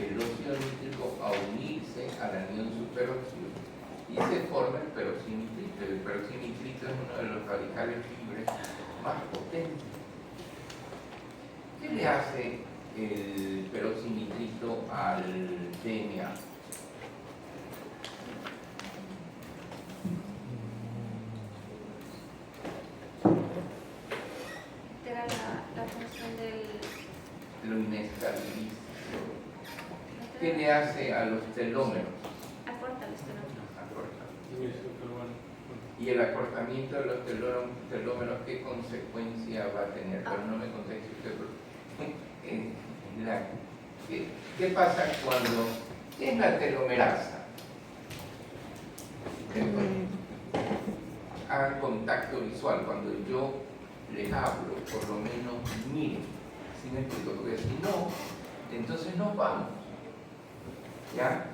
el óxido nítrico a unirse al anión superóxido y se forma el peroxinitrito. El peroxinitrito es uno de los radicales libres más potentes. ¿Qué le hace el peroxinitrito al DNA? Era la función Lo inestabiliza. ¿Qué le hace a los telómeros? acorta los telómeros. Acorta. Y el acortamiento de los telómeros, ¿qué consecuencia va a tener? Pero no me conteste usted. ¿Qué pasa cuando... ¿Qué es la telomerasa? Hagan contacto visual. Cuando yo les hablo, por lo menos miren. ¿Sí me explico? Porque si no, entonces nos vamos. ¿Ya?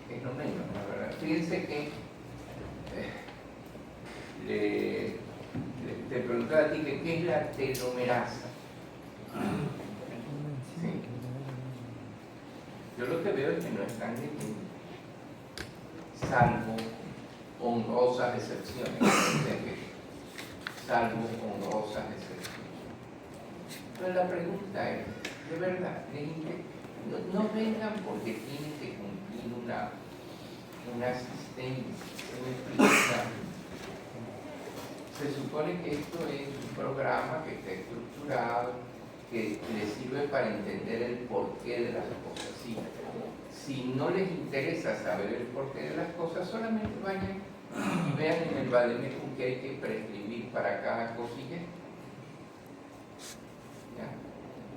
Es lo menos, la verdad. Fíjense que te preguntaba a ti que qué es la telomerasa. ¿Sí? Yo lo que veo es que no es tan difícil, salvo honrosas excepciones. Salvo honrosas excepciones. Pero la pregunta es, de verdad, no vengan porque tienen que cumplir una asistencia. Se supone que esto es un programa que está estructurado, que les sirve para entender el porqué de las cosas. Si no les interesa saber el porqué de las cosas, solamente vayan y vean en el vademecum que hay que prescribir para cada cosilla. ¿Ya?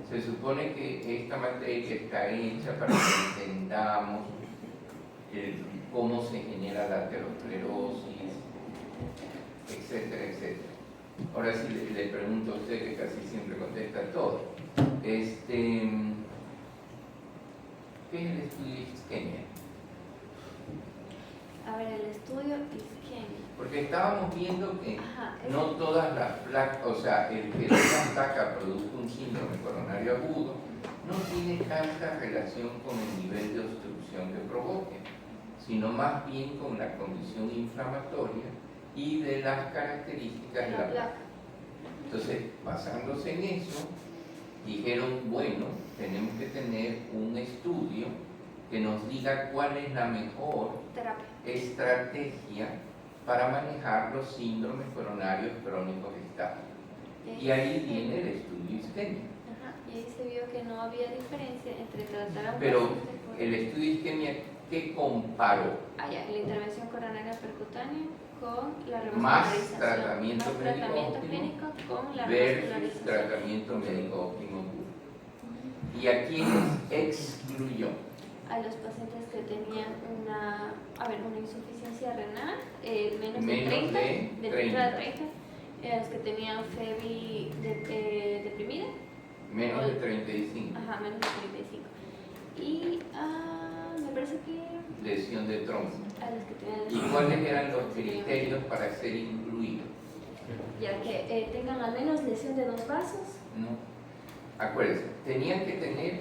Se supone que esta materia está hecha para que entendamos cómo se genera la aterosclerosis, etcétera, etcétera. Ahora sí le pregunto a usted, que casi siempre contesta todo. ¿Qué es el estudio de isquemia? A ver, el estudio isquemia. Porque estábamos viendo que no todas las placas, o sea, el que una placa produzca un síndrome coronario agudo no tiene tanta relación con el nivel de obstrucción que provoque, sino más bien con la condición inflamatoria y de las características de la placa. Entonces, basándose en eso, dijeron, bueno, tenemos que tener un estudio que nos diga cuál es la mejor estrategia para manejar los síndromes coronarios crónicos estáticos. Y ahí viene el estudio isquemia. Y ahí se vio que no había diferencia entre tratar a Pero el estudio isquemia, ¿qué comparó? la intervención coronaria percutánea con la más revascularización. tratamiento Más médico tratamiento óptimo clínico con la versus revascularización. tratamiento médico óptimo. ¿Y a quiénes excluyó? A los pacientes que tenían una insuficiencia renal, menos de 30, a los que tenían FEBI deprimida. Menos de 35. Ajá, menos de 35. Y me parece que... Lesión de trombo. A los que tenían ¿Y cuáles eran los criterios para ser incluidos? Ya que tengan al menos lesión de 2 vasos. No. Acuérdense, tenían que tener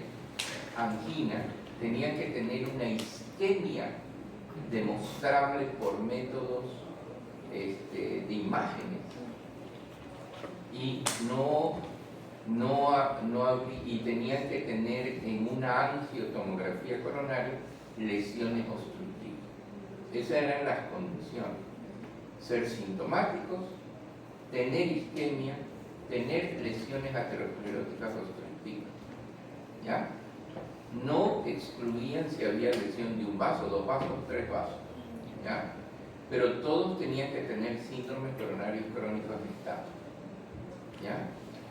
angina, tenían que tener una isquemia demostrable por métodos de imágenes y y tenían que tener en una angiotomografía coronaria lesiones obstructivas. Esas eran las condiciones. Ser sintomáticos, tener isquemia, tener lesiones ateroscleróticas obstructivas. ¿Ya? No excluían si había lesión de un vaso, 2 vasos, 3 vasos. ¿Ya? Pero todos tenían que tener síndromes coronarios crónicos gestados. ¿Ya?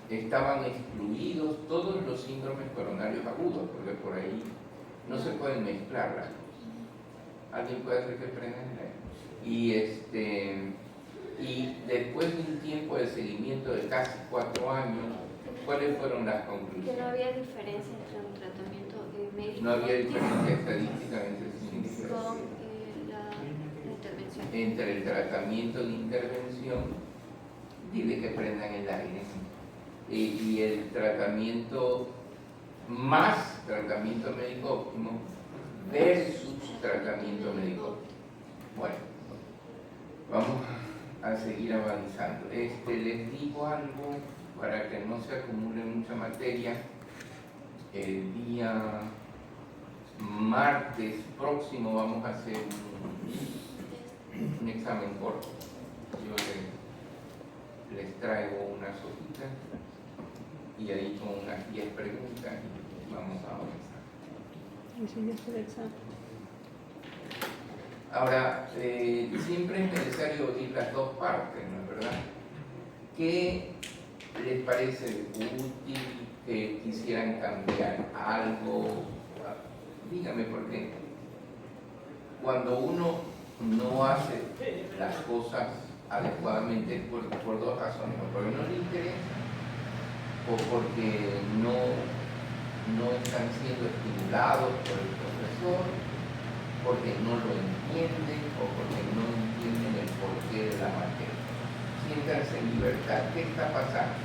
Estaban excluidos todos los síndromes coronarios agudos, porque por ahí no se pueden mezclar las cosas. ¿Alguien puede hacer que prenda el aire? Y después de un tiempo de seguimiento de casi 4 años, ¿cuáles fueron las conclusiones? Que no había diferencia entre un tratamiento médico. No había diferencia estadísticamente significativa con la intervención. entre el tratamiento de intervención, dile que prendan el aire, y el tratamiento más tratamiento médico óptimo versus tratamiento médico óptimo. Bueno, vamos a seguir avanzando. Les digo algo para que no se acumule mucha materia. El día martes próximo vamos a hacer un examen corto. Yo les traigo unas hojitas y ahí con unas 10 preguntas vamos a avanzar. Ahora, siempre es necesario oír las dos partes, ¿no es verdad? ¿Qué les parece útil? Que quisieran cambiar algo? Dígame, porque cuando uno no hace las cosas adecuadamente por dos razones: o porque no le interesa, o porque no están siendo estimulados por el profesor, porque no lo entienden o porque no entienden el porqué de la materia. Siéntanse en libertad. ¿Qué está pasando?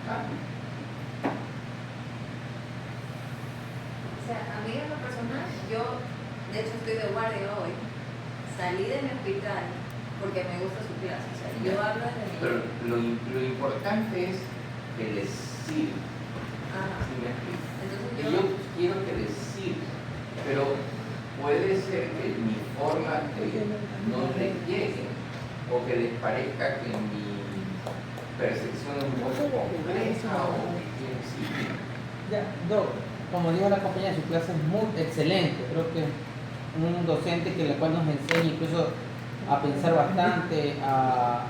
O sea, a mí en lo personal, yo de hecho estoy de guardia hoy, salí de mi hospital porque me gusta su clase, o sea, yo hablo desde mi... Pero lo importante es que les sirva. Ajá. ¿Sí me explico? Entonces Y yo quiero que les sirva, pero puede ser que mi forma no les llegue, o que les parezca que mi percepción es un poco compleja o que sí. Ya, como dijo la compañera, su clase es muy excelente. Creo que un docente que la cual nos enseña incluso a pensar bastante, a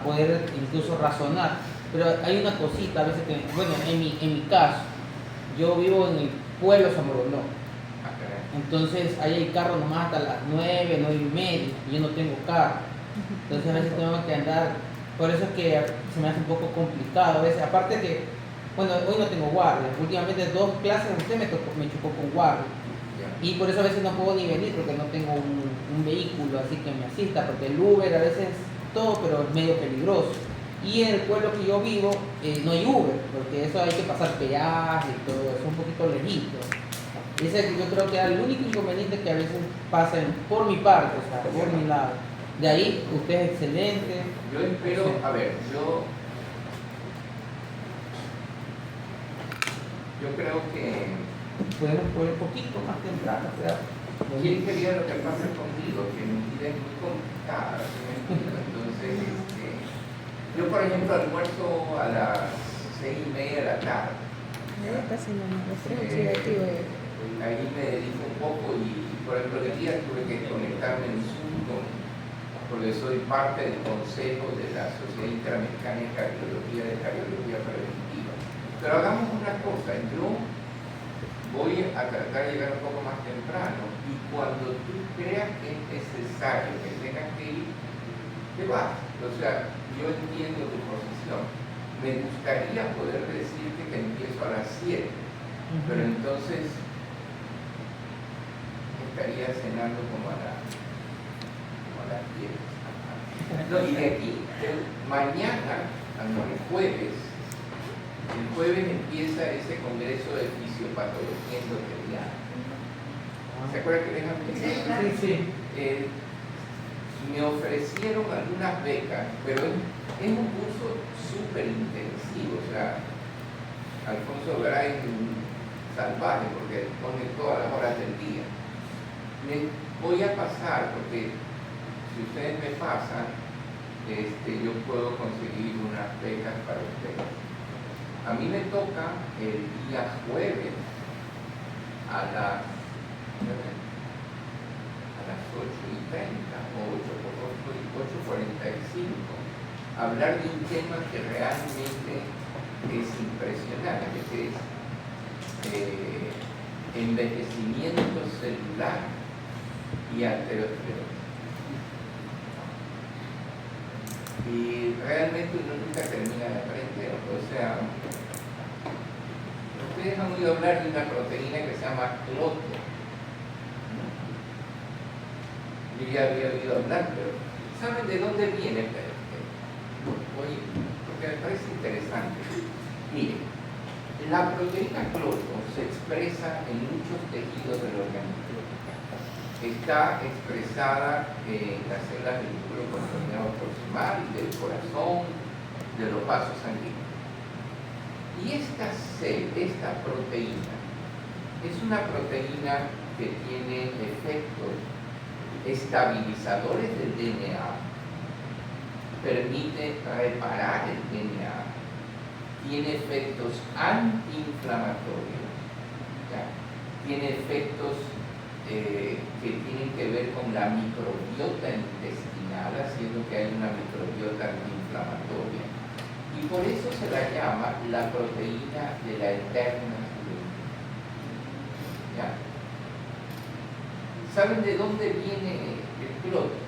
poder incluso razonar. Pero hay una cosita a veces que, bueno, en mi caso, yo vivo en el pueblo San Borondón. Entonces ahí hay carro nomás hasta las 9, 9:30, y yo no tengo carro. Entonces a veces tengo que andar, por eso es que se me hace un poco complicado a veces. Aparte que, bueno, hoy no tengo guardia. Últimamente 2 clases usted me chocó con guardia. Y por eso a veces no puedo ni venir porque no tengo un vehículo así que me asista, porque el Uber a veces todo, pero es medio peligroso. Y en el pueblo que yo vivo no hay Uber, porque eso hay que pasar peaje y todo, es un poquito lejito. Ese yo creo que era el único inconveniente que a veces pasa por mi parte, o sea, por mi lado. De ahí, usted es excelente. Yo espero, Sí. a ver, yo creo que Podemos poner un poquito más temprano, ¿verdad? ¿quién quería lo que pasa conmigo? Que mi vida es muy complicada, ¿sí me entiendes? Entonces, yo por ejemplo almuerzo a las 6:30 de la tarde. Casi no me refiero, Ahí me dedico un poco y por ejemplo el día tuve que conectarme en Zoom porque soy parte del consejo de la Sociedad Interamericana de Cardiología Preventiva. Pero hagamos una cosa, yo voy a tratar de llegar un poco más temprano y cuando tú creas que es necesario que tengas que ir, te vas. O sea, yo entiendo tu posición. Me gustaría poder decirte que empiezo a las 7, pero entonces estaría cenando como a las 10. No, y de aquí, mañana, el jueves empieza ese congreso de fisiopatología endotelial. ¿Se acuerdan que les hablé? Sí. Me ofrecieron algunas becas, pero es un curso súper intensivo, o sea, Alfonso Gray salvaje, porque pone todas las horas del día. Les voy a pasar, porque si ustedes me pasan, yo puedo conseguir unas becas para ustedes. A mí me toca el día jueves a las 8:30 o 8:45 hablar de un tema que realmente es impresionante, que es envejecimiento celular y arteriosclerosis. Y realmente uno nunca termina de aprender. O sea, ustedes han oído hablar de una proteína que se llama cloto. Yo ya había oído hablar, pero ¿Saben de dónde viene? Oye, porque me parece interesante. Miren, la proteína cloto se expresa en muchos tejidos del organismo. Está expresada en las células del músculo contorneado proximal, del corazón, de los vasos sanguíneos. Y esta proteína es una proteína que tiene efectos estabilizadores del DNA, permite reparar el DNA, tiene efectos antiinflamatorios, ¿ya? Tiene efectos que tienen que ver con la microbiota intestinal, haciendo que haya una microbiota antiinflamatoria. Y por eso se la llama la proteína de la eterna juventud. ¿Ya? ¿Saben de dónde viene el cloto?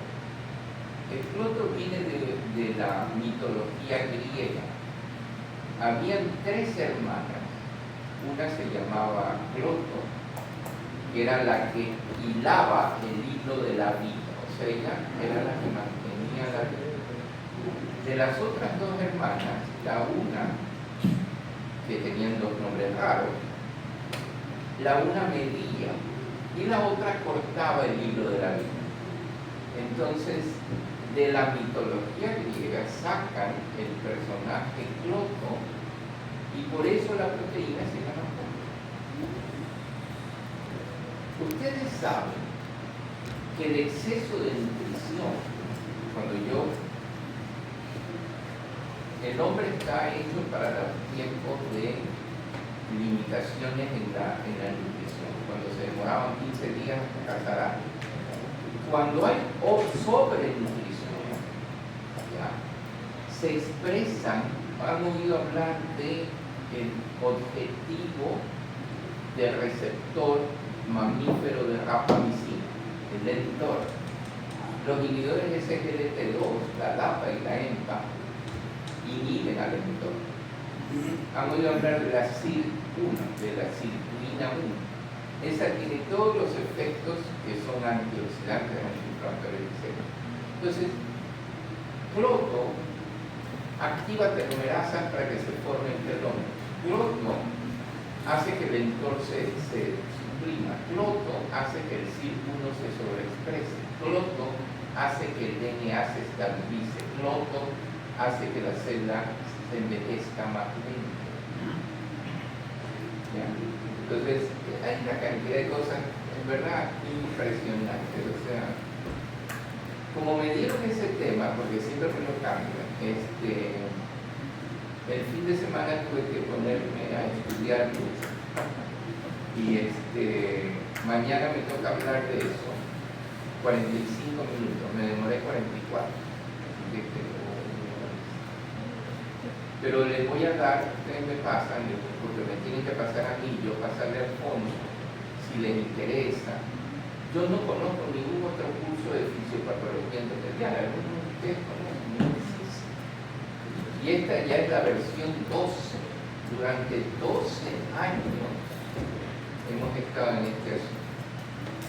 El cloto viene de la mitología griega. Habían 3 hermanas. Una se llamaba Cloto, que era la que hilaba el hilo de la vida, o sea, ella era la que mantenía la vida. De las otras 2 hermanas, la una, que tenían 2 nombres raros, la una medía y la otra cortaba el hilo de la vida. Entonces, de la mitología griega sacan el personaje Cloto y por eso la proteína se llama Cloto. Ustedes saben que el exceso de nutrición, el hombre está hecho para los tiempos de limitaciones en la nutrición, cuando se demoraban 15 días hasta cazar algo. Cuando hay sobrenutrición, ¿ya? Se expresan, han oído hablar del objetivo del receptor mamífero de rapamicina, el mTOR. Los inhibidores de SGLT2, la LAPA y la EMPA, inhiben al mTOR. Han oído hablar de la CYR1, de la sirtuina 1. Esa tiene todos los efectos que son antioxidantes, antiinflamatorios, etc. Entonces, Cloto activa telomerasas para que se formen telómeros. Cloto hace que el mTOR se suprima. Cloto hace que el CYR1 se sobreexprese. Cloto hace que el DNA se estabilice. Cloto hace que la célula se envejezca más lento. ¿Ya? Entonces, hay una cantidad de cosas, en verdad, impresionantes. O sea, como me dieron ese tema, porque siempre me lo cambian, el fin de semana tuve que ponerme a estudiar mucho. Y mañana me toca hablar de eso. 45 minutos, me demoré 44. Pero les voy a dar, ustedes me pasan, porque me tienen que pasar a mí, yo pasarle al fondo, si les interesa. Yo no conozco ningún otro curso de fisiopatología endotelial, algunos de ustedes conocen, no existe. Y esta ya es la versión 12. Durante 12 años hemos estado en este asunto.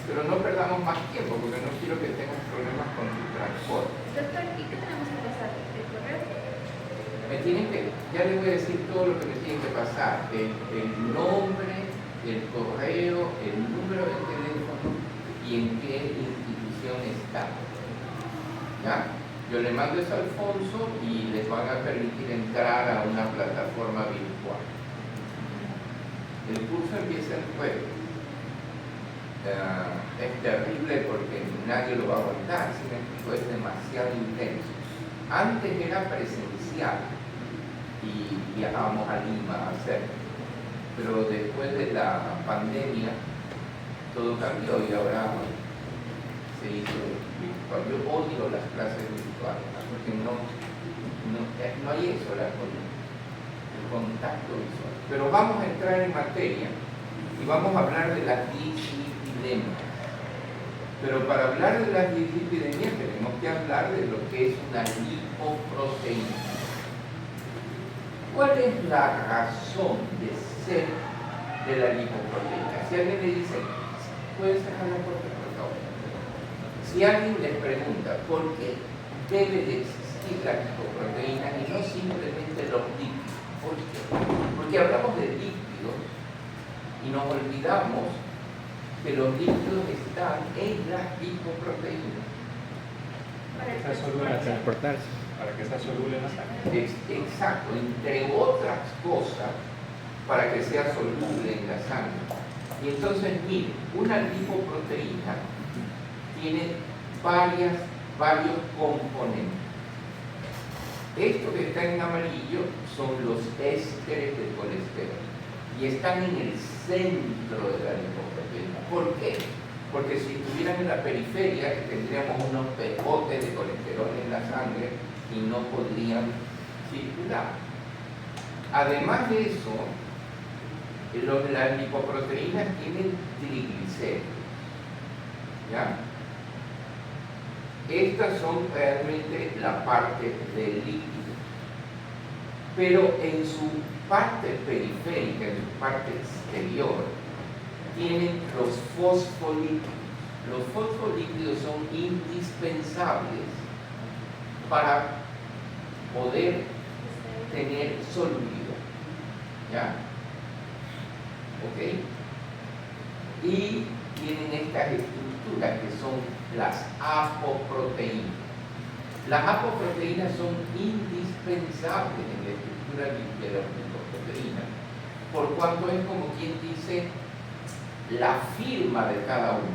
Pero no perdamos más tiempo, porque no quiero que tengas problemas con tu transporte. Doctor, ¿y qué tenemos que pasar? ¿El correo? Ya les voy a decir todo lo que me tienen que pasar, el nombre, el correo, el número de teléfono y en qué institución está. ¿Ya? Yo le mando eso a Alfonso y les van a permitir entrar a una plataforma virtual. El curso empieza el jueves. Es terrible porque nadie lo va a aguantar, si me explico, es demasiado intenso. Antes era presencial y viajábamos a Lima a hacerlo, pero después de la pandemia todo cambió y ahora se hizo virtual. Yo odio las clases virtuales porque no hay eso, el contacto visual. Pero vamos a entrar en materia y vamos a hablar de las dislipidemias. Pero para hablar de las dislipidemias tenemos que hablar de lo que es una lipoproteína. ¿Cuál es la razón de ser de la lipoproteína? Si alguien le dice, ¿puedes sacar la puerta, por favor? Si alguien les pregunta, ¿por qué debe de existir la lipoproteína y no simplemente los lípidos. ¿Por qué? Porque hablamos de lípidos y nos olvidamos que los lípidos están en las lipoproteínas. Para transportarse. Para que sea soluble en la sangre. Exacto, entre otras cosas, para que sea soluble en la sangre. Y entonces, mire, una lipoproteína tiene varios componentes. Esto que está en amarillo son los ésteres del colesterol y están en el centro de la lipoproteína. ¿Por qué? Porque si estuvieran en la periferia, tendríamos unos pegotes de colesterol en la sangre y no podrían circular. Además de eso, las lipoproteínas tienen triglicéridos. ¿Ya? Estas son realmente la parte del líquido. Pero en su parte periférica, en su parte exterior, tienen los fosfolípidos. Los fosfolípidos son indispensables para poder tener solubilidad. ¿Ya? ¿Ok? Y tienen estas estructuras que son las apoproteínas. Las apoproteínas son indispensables en la estructura de las lipoproteínas, por cuanto es como quien dice la firma de cada uno.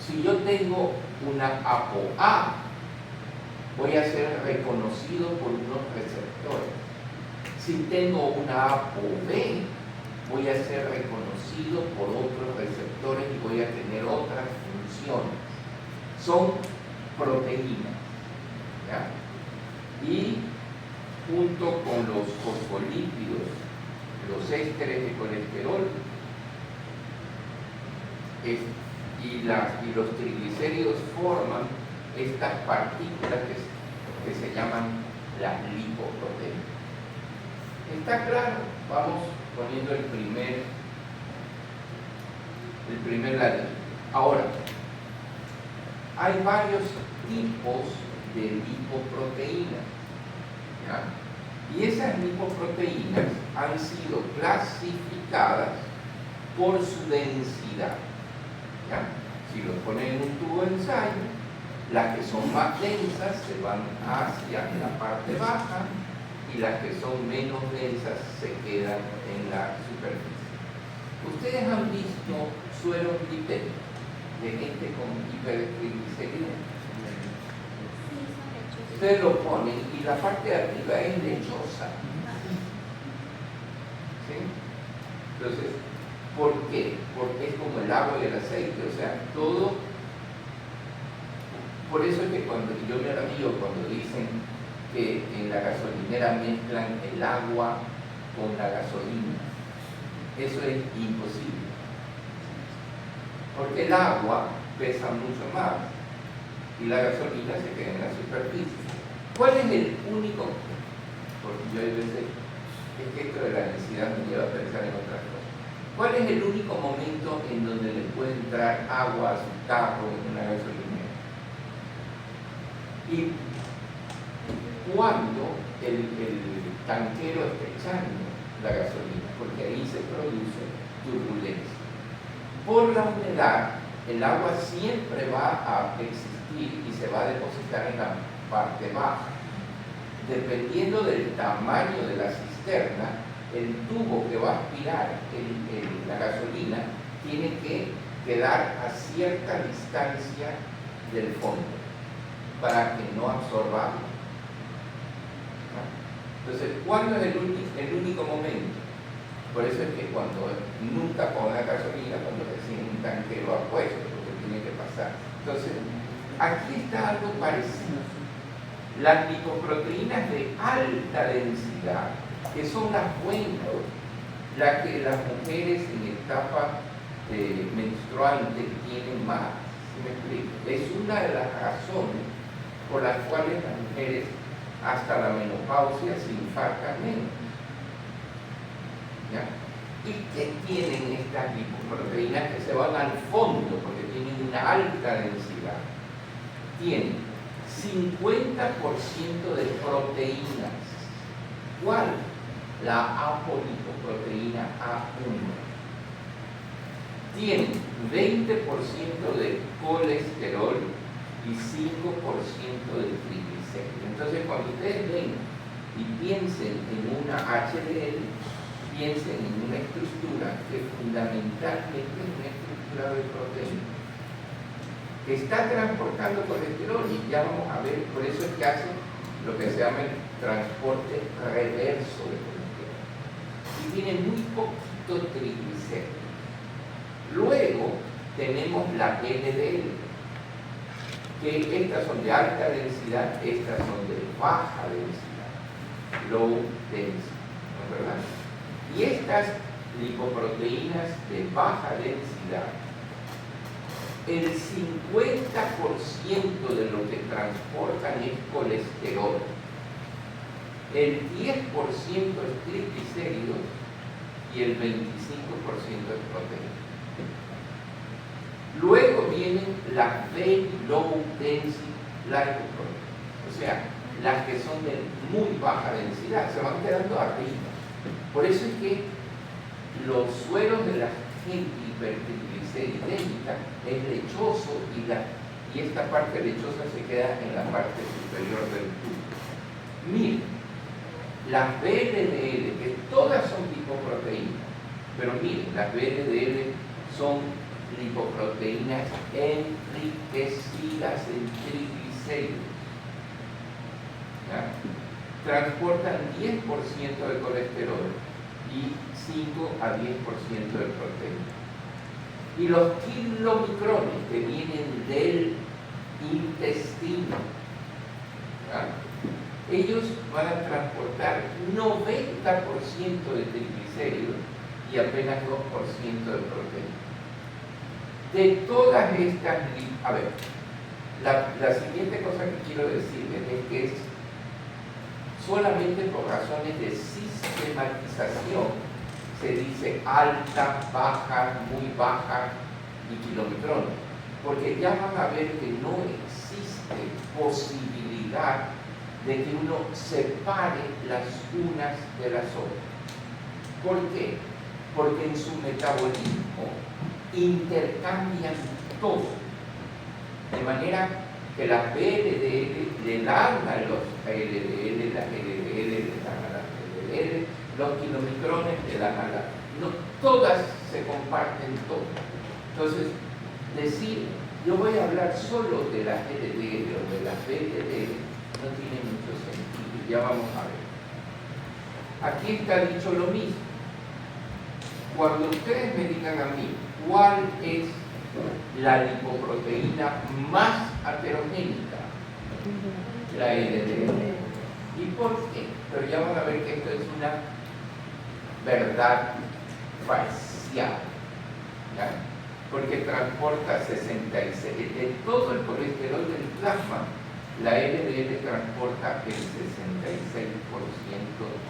Si yo tengo una ApoA, voy a ser reconocido por unos receptores. Si tengo una ApoB, voy a ser reconocido por otros receptores y voy a tener otras funciones. Son proteínas. ¿Ya? Y junto con los fosfolípidos, los ésteres de colesterol y los triglicéridos forman estas partículas que se llaman las lipoproteínas. ¿Está claro? Vamos poniendo el primer ladrillo. Ahora, hay varios tipos de lipoproteínas. ¿Ya? Y esas lipoproteínas han sido clasificadas por su densidad. ¿Ya? Si los ponen en un tubo de ensayo, las que son más densas se van hacia la parte baja y las que son menos densas se quedan en la superficie. ¿Ustedes han visto sueros lipédicos de gente con hipertrigliceridemia? Ustedes lo ponen y la parte de arriba es lechosa. ¿Sí? Entonces, ¿por qué? Porque es como el agua y el aceite, o sea, todo. Por eso es que cuando yo me río cuando dicen que en la gasolinera mezclan el agua con la gasolina. Eso es imposible. Porque el agua pesa mucho más y la gasolina se queda en la superficie. ¿Cuál es el único? Porque yo hay veces, es que esto de la densidad me lleva a pensar en otras cosas. ¿Cuál es el único momento en donde le puede entrar agua a su carro en una gasolinera? Y cuando el tanquero está echando la gasolina, porque ahí se produce turbulencia. Por la humedad, el agua siempre va a existir y se va a depositar en la parte baja. Dependiendo del tamaño de la cisterna, el tubo que va a aspirar la gasolina tiene que quedar a cierta distancia del fondo para que no absorba agua. Entonces, ¿cuándo es el único momento? Por eso es que cuando nunca ponga gasolina, cuando recién un tanquero ha puesto, porque tiene que pasar. Entonces, aquí está algo parecido. Las lipoproteínas de alta densidad, que son las buenas, las que las mujeres en etapa menstruante tienen más. ¿Sí me explico? Es una de las razones por las cuales las mujeres hasta la menopausia se infartan menos. ¿Ya? ¿Y qué tienen estas lipoproteínas que se van al fondo porque tienen una alta densidad? Tienen 50% de proteínas. ¿Cuál? La apolipoproteína A1. Tienen 20% de colesterol y 5% de triglicéridos. Entonces, cuando ustedes ven y piensen en una HDL, piensen en una estructura que fundamentalmente es una estructura de proteína, que está transportando colesterol, y ya vamos a ver, por eso es que hace lo que se llama el transporte reverso de colesterol. Y tiene muy poquito triglicéridos. Luego tenemos la LDL, que estas son de alta densidad, estas son de baja densidad, low density, ¿no es verdad? Y estas lipoproteínas de baja densidad, el 50% de lo que transportan es colesterol, el 10% es triglicéridos y el 25% es proteína. Luego vienen las very low density lipoproteins, o sea, las que son de muy baja densidad, se van quedando arriba. Por eso es que los suelos de la gente hipertrigliceridémica es lechoso y esta parte lechosa se queda en la parte superior del tubo. Miren, las VLDL, que todas son lipoproteínas, pero miren, las VLDL son lipoproteínas enriquecidas en triglicéridos. ¿Ya? Transportan 10% de colesterol y 5 a 10% de proteína. Y los kilomicrones que vienen del intestino, ¿ya? Ellos van a transportar 90% de triglicéridos y apenas 2% de proteína. De todas estas, a ver, la siguiente cosa que quiero decirles es que es solamente por razones de sistematización se dice alta, baja, muy baja y kilomicrones, porque ya van a ver que no existe posibilidad de que uno separe las unas de las otras. ¿Por qué? Porque en su metabolismo intercambian todo, de manera que las BLDL le dan a los LDL, las LDL le dan a las LDL, los kilomicrones le dan a las... No, todas se comparten todo. Entonces, decir, yo voy a hablar solo de las LDL o de las BLDL no tiene mucho sentido, ya vamos a ver. Aquí está dicho lo mismo. Cuando ustedes me digan a mí cuál es la lipoproteína más heterogénica, la LDL. ¿Y por qué? Pero ya van a ver que esto es una verdad parcial, ¿ya? Porque transporta 66, de todo el colesterol del plasma, la LDL transporta el 66%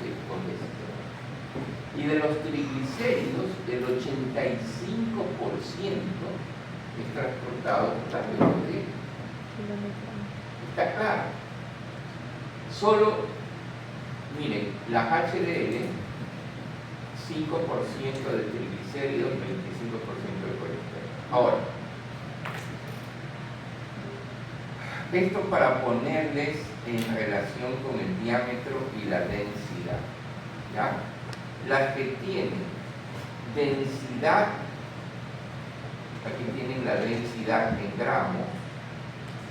de colesterol. Y de los triglicéridos, el 85% es transportado por la LDL. Está claro. Solo, miren, la HDL, 5% de triglicéridos, 25% de colesterol. Ahora, esto para ponerles en relación con el diámetro y la densidad, ¿ya? Las que tienen densidad, aquí tienen la densidad en gramos,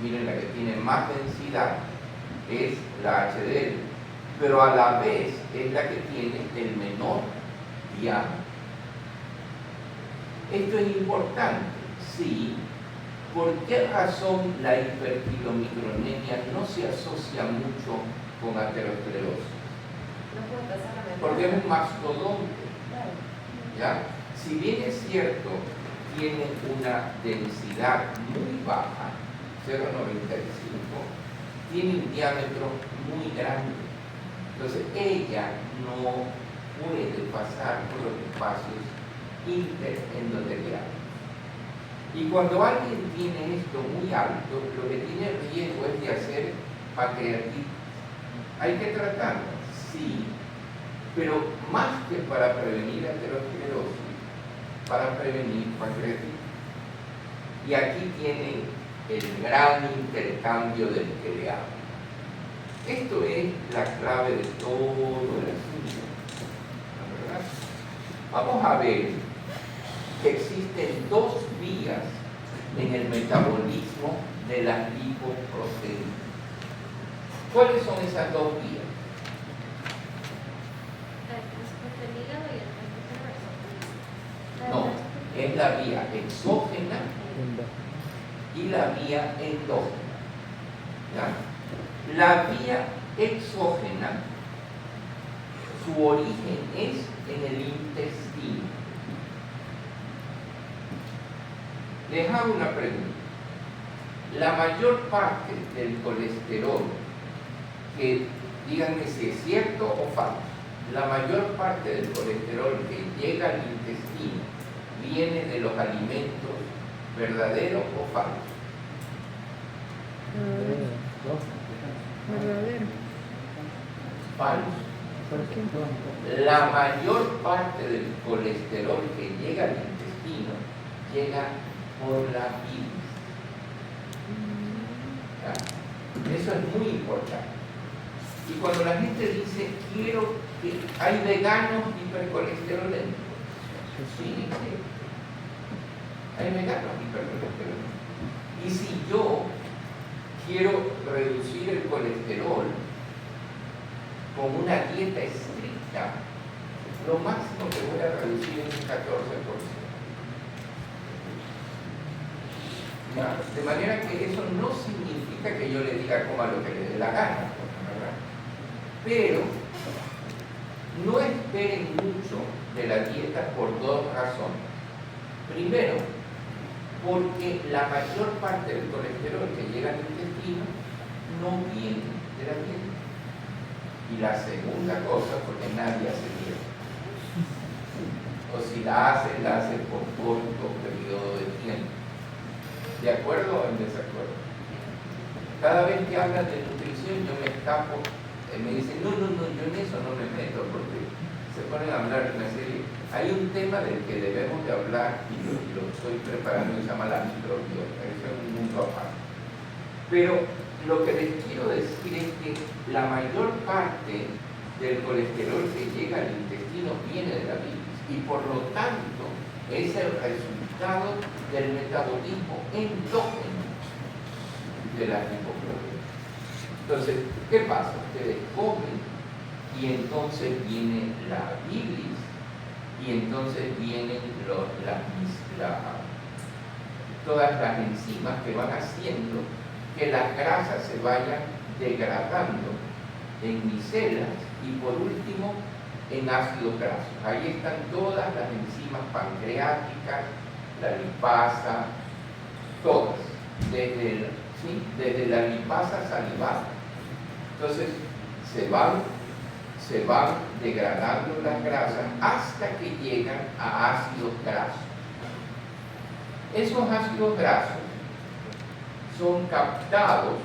miren, la que tiene más densidad es la HDL, pero a la vez es la que tiene el menor diámetro. Esto es importante, sí. ¿Por qué razón la hiperkilomicronemia no se asocia mucho con aterosclerosis? Porque es un mastodonte, ¿ya? Si bien es cierto, tiene una densidad muy baja, 0,95, tiene un diámetro muy grande. Entonces ella no puede pasar por los espacios interendoteliales. Y cuando alguien tiene esto muy alto, lo que tiene riesgo es de hacer pancreatitis. ¿Hay que tratarlo? Sí, pero más que para prevenir aterosclerosis, para prevenir pancreatitis. Y aquí tienen el gran intercambio del que le hablo. Esto es la clave de todo el asunto, ¿no? ¿Verdad? Vamos a ver que existen dos vías en el metabolismo de las lipoproteínas. ¿Cuáles son esas dos vías? No, es la vía exógena y la vía endógena. ¿Ya? La vía exógena, su origen es en el intestino. Les hago una pregunta. La mayor parte del colesterol, que díganme si es cierto o falso, la mayor parte del colesterol que llega al intestino viene de los alimentos, ¿verdadero o falso? Verdadero. Falso. La mayor parte del colesterol que llega al intestino llega por la bilis. ¿Ya? Eso es muy importante. Y cuando la gente dice, quiero que hay veganos hipercolesterolémicos, sí, hay veganos hipercolesterolémicos. Y si yo quiero reducir el colesterol con una dieta estricta, lo máximo que voy a reducir es un 14%. ¿Ya? De manera que eso no significa que yo le diga coma lo que le dé la gana, ¿verdad? Pero no esperen mucho de la dieta por dos razones. Primero, porque la mayor parte del colesterol que llega al intestino no viene de la dieta. Y la segunda cosa, porque nadie hace dieta. O si la hace por corto periodo de tiempo. ¿De acuerdo o en desacuerdo? Cada vez que hablan de nutrición yo me escapo, me dicen, no, yo en eso no me meto, porque se ponen a hablar de una serie. Hay un tema del que debemos de hablar, y lo estoy preparando, que se llama la microbiota, eso es un mundo aparte. Pero lo que les quiero decir es que la mayor parte del colesterol que llega al intestino viene de la bilis, y por lo tanto es el resultado del metabolismo endógeno de las lipoproteínas. Entonces, ¿qué pasa? Ustedes comen y entonces viene la bilis y entonces vienen todas las enzimas que van haciendo que las grasas se vayan degradando en micelas y por último en ácidos grasos. Ahí están todas las enzimas pancreáticas, la lipasa, todas, desde la lipasa salivada. Entonces se van degradando las grasas hasta que llegan a ácidos grasos. Esos ácidos grasos son captados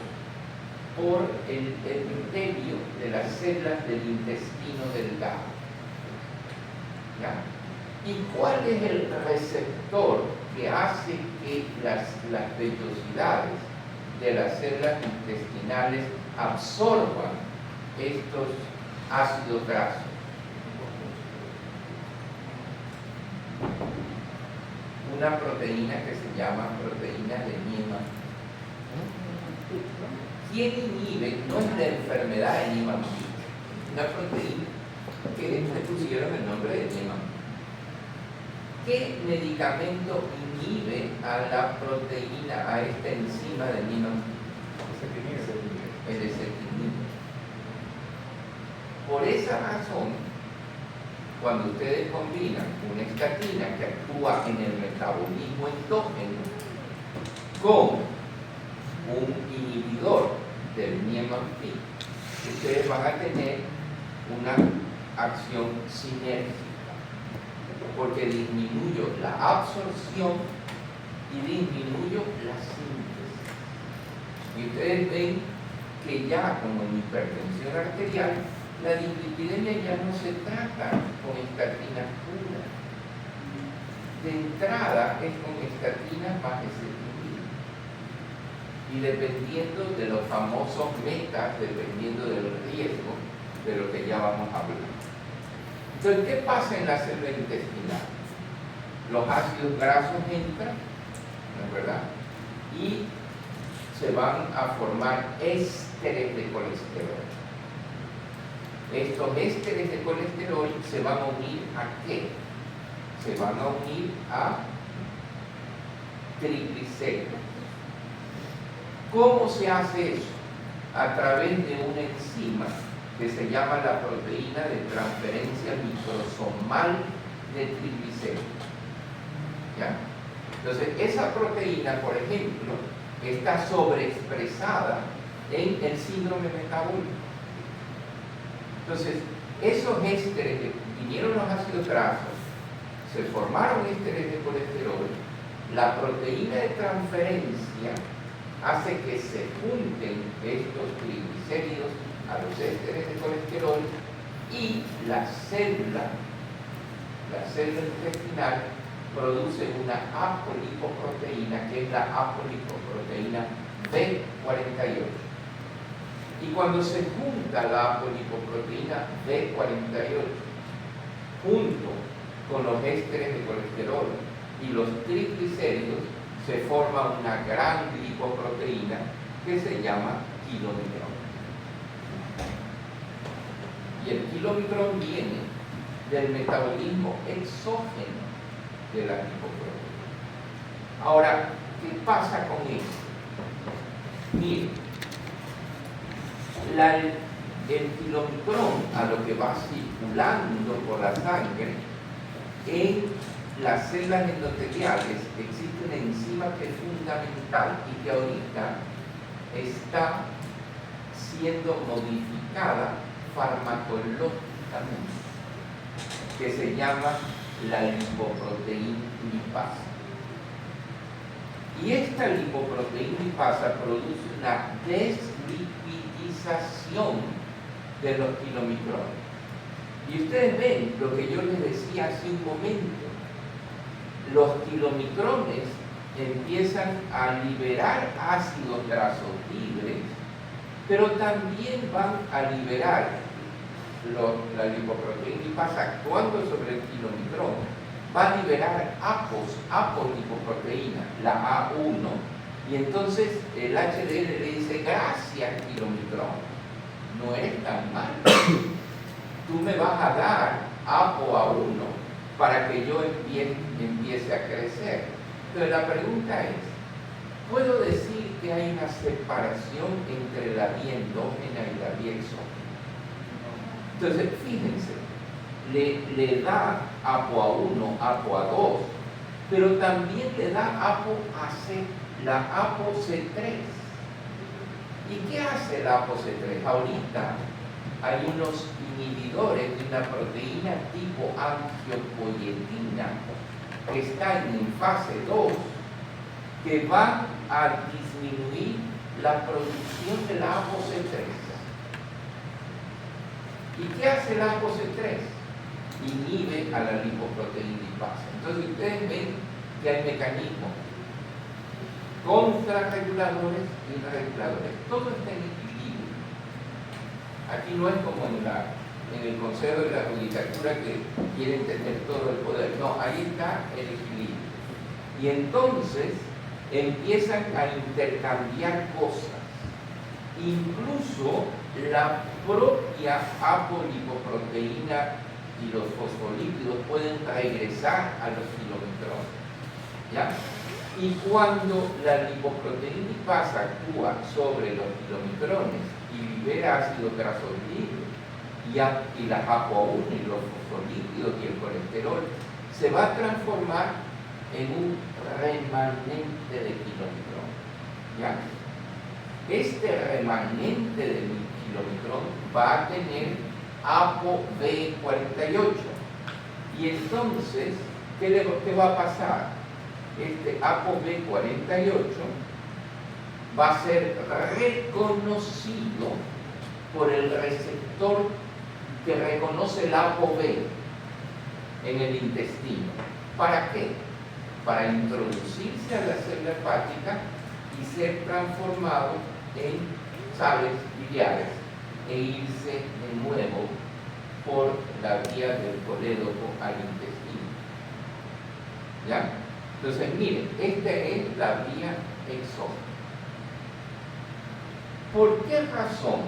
por el epitelio de las células del intestino delgado. ¿Ya? ¿Y cuál es el receptor que hace que las vellosidades de las células intestinales absorban estos ácidos grasos? Una proteína que se llama proteína de Niemann. ¿Quién inhibe? No es la enfermedad de Niemann, una proteína que le pusieron el nombre de Niemann. ¿Qué medicamento inhibe a la proteína, a esta enzima de Niemann? El ezetimibe. Por esa razón, cuando ustedes combinan una estatina que actúa en el metabolismo endógeno con un inhibidor del Niemann-Pick, ustedes van a tener una acción sinérgica, porque disminuyo la absorción y disminuyo la síntesis. Y ustedes ven que ya como en hipertensión arterial, la dislipidemia ya no se trata con estatinas puras. De entrada es con estatinas más ezetimibe. Y dependiendo de los famosos metas, dependiendo del riesgo de lo que ya vamos a hablar. Entonces, ¿qué pasa en la célula intestinal? Los ácidos grasos entran, ¿no es verdad? Y se van a formar ésteres de colesterol. Estos ésteres de colesterol se van a unir ¿a qué? Se van a unir a triglicéridos. ¿Cómo se hace eso? A través de una enzima que se llama la proteína de transferencia microsomal de triglicéridos. ¿Ya? Entonces, esa proteína, por ejemplo, está sobreexpresada en el síndrome metabólico. Entonces, esos ésteres que vinieron los ácidos grasos, se formaron ésteres de colesterol, la proteína de transferencia hace que se junten estos triglicéridos a los ésteres de colesterol y la célula intestinal produce una apolipoproteína, que es la apolipoproteína B48. Y cuando se junta la apolipoproteína B48 junto con los ésteres de colesterol y los triglicéridos, se forma una gran lipoproteína que se llama kilomicrón. Y el kilomicrón viene del metabolismo exógeno de la lipoproteína. Ahora, ¿qué pasa con esto? Miren, el kilomicrón, a lo que va circulando por la sangre, en las células endoteliales existe una enzima que es fundamental y que ahorita está siendo modificada farmacológicamente, que se llama la lipoproteína lipasa. Y esta lipoproteína lipasa produce una deslipidización de los kilomicrones. Y ustedes ven lo que yo les decía hace un momento. Los kilomicrones empiezan a liberar ácidos grasos libres, pero también van a liberar la lipoproteína lipasa actuando sobre el kilomicrón. Va a liberar apolipoproteína, la A1, y entonces el HDL le dice: gracias kilomicrón, no eres tan mal. Tú me vas a dar ApoA1 para que yo empiece a crecer. Entonces la pregunta es, ¿puedo decir que hay una separación entre la vía endógena y la vía exógena? Entonces, fíjense, le da ApoA1, ApoA2, pero también le da ApoAC, la ApoC3. ¿Y qué hace la ApoC3? Ahorita hay unos inhibidores de una proteína tipo angiopoietina que están en fase 2 que van a disminuir la producción de la ApoC3. ¿Y qué hace la ApoC3? Inhibe a la lipoproteína lipasa. Entonces ustedes ven que hay mecanismos contrarreguladores y reguladores. Todo está en equilibrio. Aquí no es como en el Consejo de la Judicatura que quieren tener todo el poder. No, ahí está el equilibrio. Y entonces empiezan a intercambiar cosas. Incluso la propia apolipoproteína y los fosfolípidos pueden regresar a los kilomicrones. ¿Ya? Y cuando la lipoproteína lipasa actúa sobre los kilomicrones y libera ácidos grasos libres y las ApoA1 y los fosfolípidos y el colesterol, se va a transformar en un remanente de kilomicrón. ¿Ya? Este remanente de kilomicrón va a tener ApoB48. Y entonces, ¿qué va a pasar? este ApoB48 va a ser reconocido por el receptor que reconoce el ApoB en el intestino. ¿Para qué? Para introducirse a la célula hepática y ser transformado en sales biliares e irse de nuevo por la vía del colédoco al intestino. ¿Ya? Entonces, miren, esta es la vía exógena. ¿Por qué razón?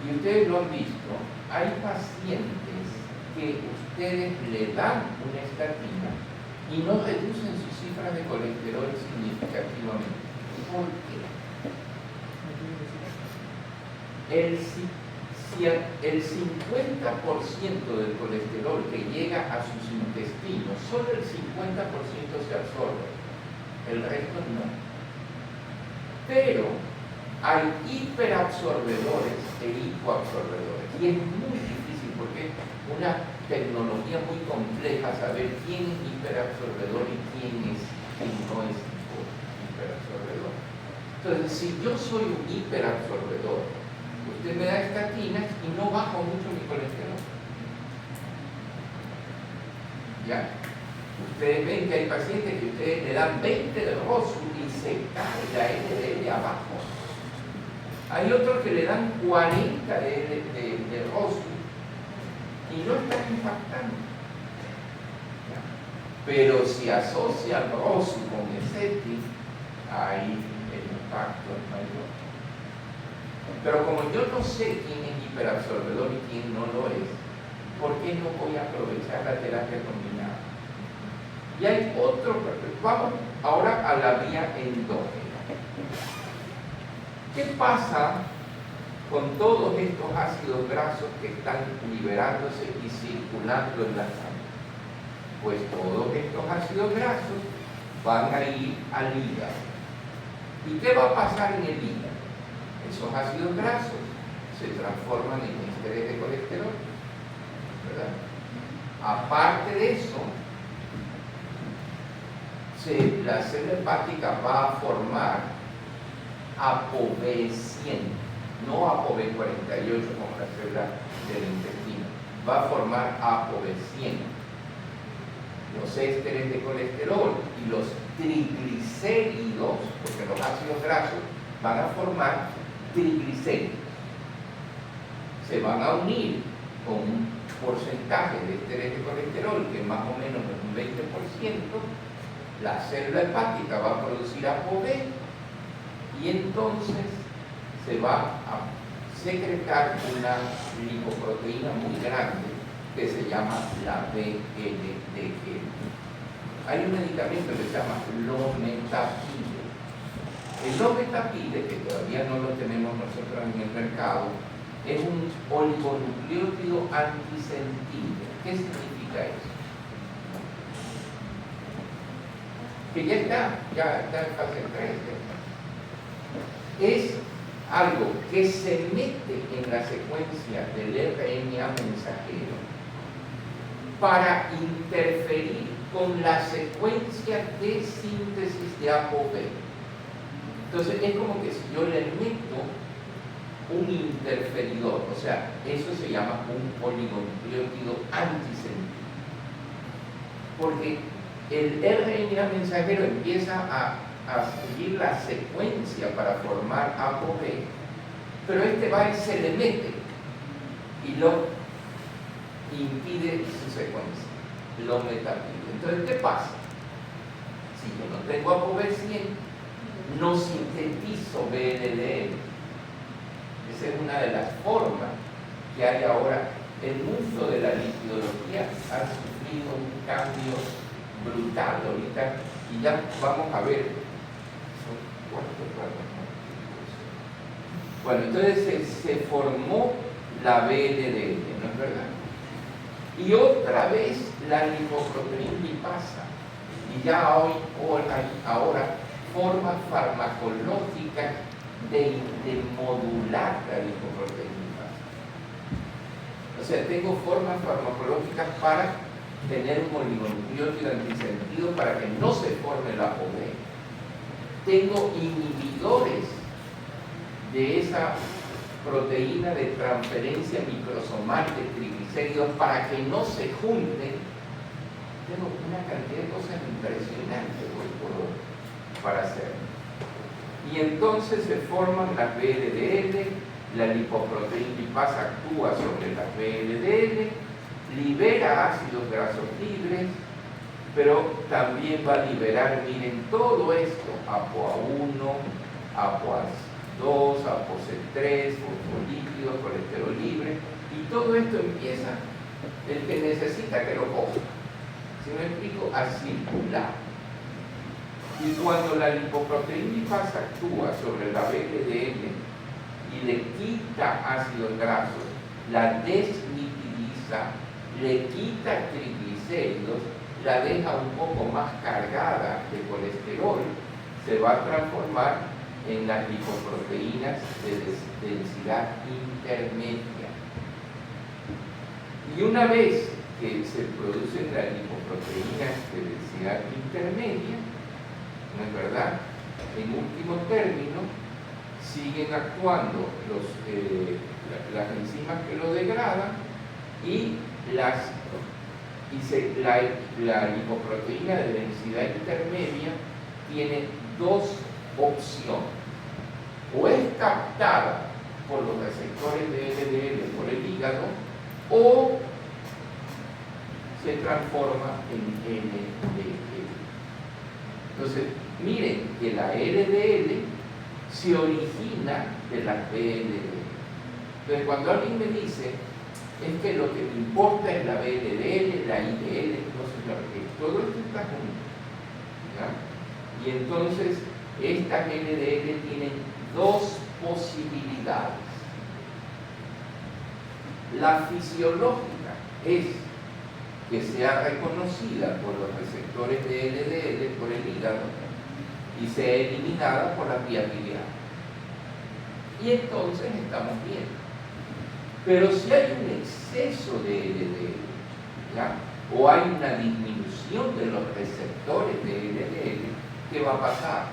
Y ustedes lo han visto, hay pacientes que ustedes le dan una estatina y no reducen sus cifras de colesterol significativamente. ¿Por qué? Si el 50% del colesterol que llega a sus intestinos, solo el 50% se absorbe, el resto no. Pero hay hiperabsorbedores e hipoabsorbedores y es muy difícil porque es una tecnología muy compleja saber quién es hiperabsorbedor y quién no es hiperabsorbedor. Entonces, si yo soy un hiperabsorbedor, usted me da estatinas y no bajo mucho mi colesterol. ¿Ya? Ustedes ven que hay pacientes que ustedes le dan 20 de Rosu y se cae la LDL abajo. Hay otros que le dan 40 de Rosu y no están impactando. ¿Ya? Pero si asocian Rosu con Ezetri, ahí el impacto es mayor. Pero como yo no sé quién es hiperabsorbedor y quién no lo es, ¿por qué no voy a aprovechar la terapia combinada? Y hay otro, vamos ahora a la vía endógena. ¿Qué pasa con todos estos ácidos grasos que están liberándose y circulando en la sangre? Pues todos estos ácidos grasos van a ir al hígado. ¿Y qué va a pasar en el hígado? Esos ácidos grasos se transforman en ésteres de colesterol, ¿verdad? Aparte de eso, la célula hepática va a formar ApoB100, no ApoB48 como la célula del intestino, va a formar ApoB100. Los ésteres de colesterol y los triglicéridos, porque los ácidos grasos van a formar triglicéridos, se van a unir con un porcentaje de ésteres de colesterol que más o menos es un 20%, la célula hepática va a producir ApoB y entonces se va a secretar una lipoproteína muy grande que se llama la VLDL. Hay un medicamento que se llama Lometapide. El Lometapide, que todavía no lo tenemos nosotros en el mercado, es un oligonucleótido antisensible. ¿Qué significa eso? Que ya está en fase 3. Es algo que se mete en la secuencia del RNA mensajero para interferir con la secuencia de síntesis de ApoB. Entonces es como que si yo le meto un interferidor, o sea, eso se llama un oligonucleótido antisensible. Porque el RNA mensajero empieza a seguir la secuencia para formar ApoB, pero este va y se le mete y lo impide su secuencia, lo metapide. Entonces, ¿qué pasa? Si yo no tengo ApoB100, no sintetizo VLDL. Esa es una de las formas que hay ahora. El mundo de la lipidología ha sufrido un cambio brutal ahorita y ya vamos a ver. Bueno, entonces se formó la VLDL, ¿no es verdad? Y otra vez la lipoproteína lipasa y ya ahora formas farmacológicas de modular la lipoproteína lipasa. O sea, tengo formas farmacológicas para tener un oligonucleótido antisentido para que no se forme la OB. Tengo inhibidores de esa proteína de transferencia microsomal de triglicéridos para que no se junten. Tengo una cantidad de cosas impresionantes para hacer. Y entonces se forman las VLDL, la lipoproteína lipasa actúa sobre las VLDL, libera ácidos grasos libres, pero también va a liberar, miren, todo esto, ApoA1, ApoA2, ApoC3, fosfolípidos, colesterol libre, y todo esto empieza el que necesita que lo coja. Si me explico, a circular. Y cuando la lipoproteína lipasa actúa sobre la VLDL y le quita ácidos grasos, la deslipidiza, le quita triglicéridos, la deja un poco más cargada de colesterol, se va a transformar en las lipoproteínas de densidad intermedia. Y una vez que se producen las lipoproteínas de densidad intermedia, ¿no es verdad? En último término, siguen actuando las enzimas que lo degradan y la lipoproteína de densidad intermedia tiene dos opciones. O es captada por los receptores de LDL por el hígado o se transforma en LDL. Entonces, miren que la LDL se origina de las VLDL. Entonces, cuando alguien me dice, es que lo que me importa es la VLDL, la IDL, entonces todo esto está junto, ¿ya? Y entonces, estas LDL tienen dos posibilidades. La fisiológica es que sea reconocida por los receptores de LDL por el hígado y sea eliminada por la vía biliar. Y entonces estamos bien. Pero si hay un exceso de LDL, ¿ya? O hay una disminución de los receptores de LDL, ¿qué va a pasar?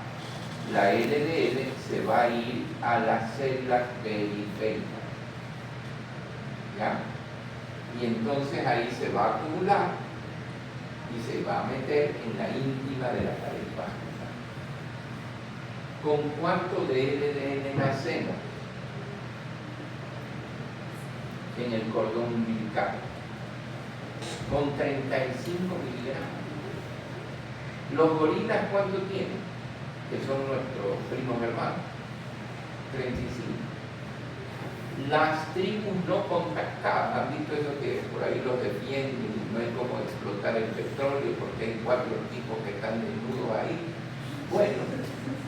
La LDL se va a ir a las células periféricas, ¿ya? Y entonces ahí se va a acumular y se va a meter en la íntima de la pared vascular. ¿Con cuánto de LDL nacemos? En el cordón umbilical. Con 35 miligramos. Los gorilas, ¿cuánto tienen? Que son nuestros primos hermanos. 35. Las tribus no contactadas, han visto eso que por ahí los defienden y no hay cómo explotar el petróleo porque hay 4 tipos que están desnudos ahí. Bueno,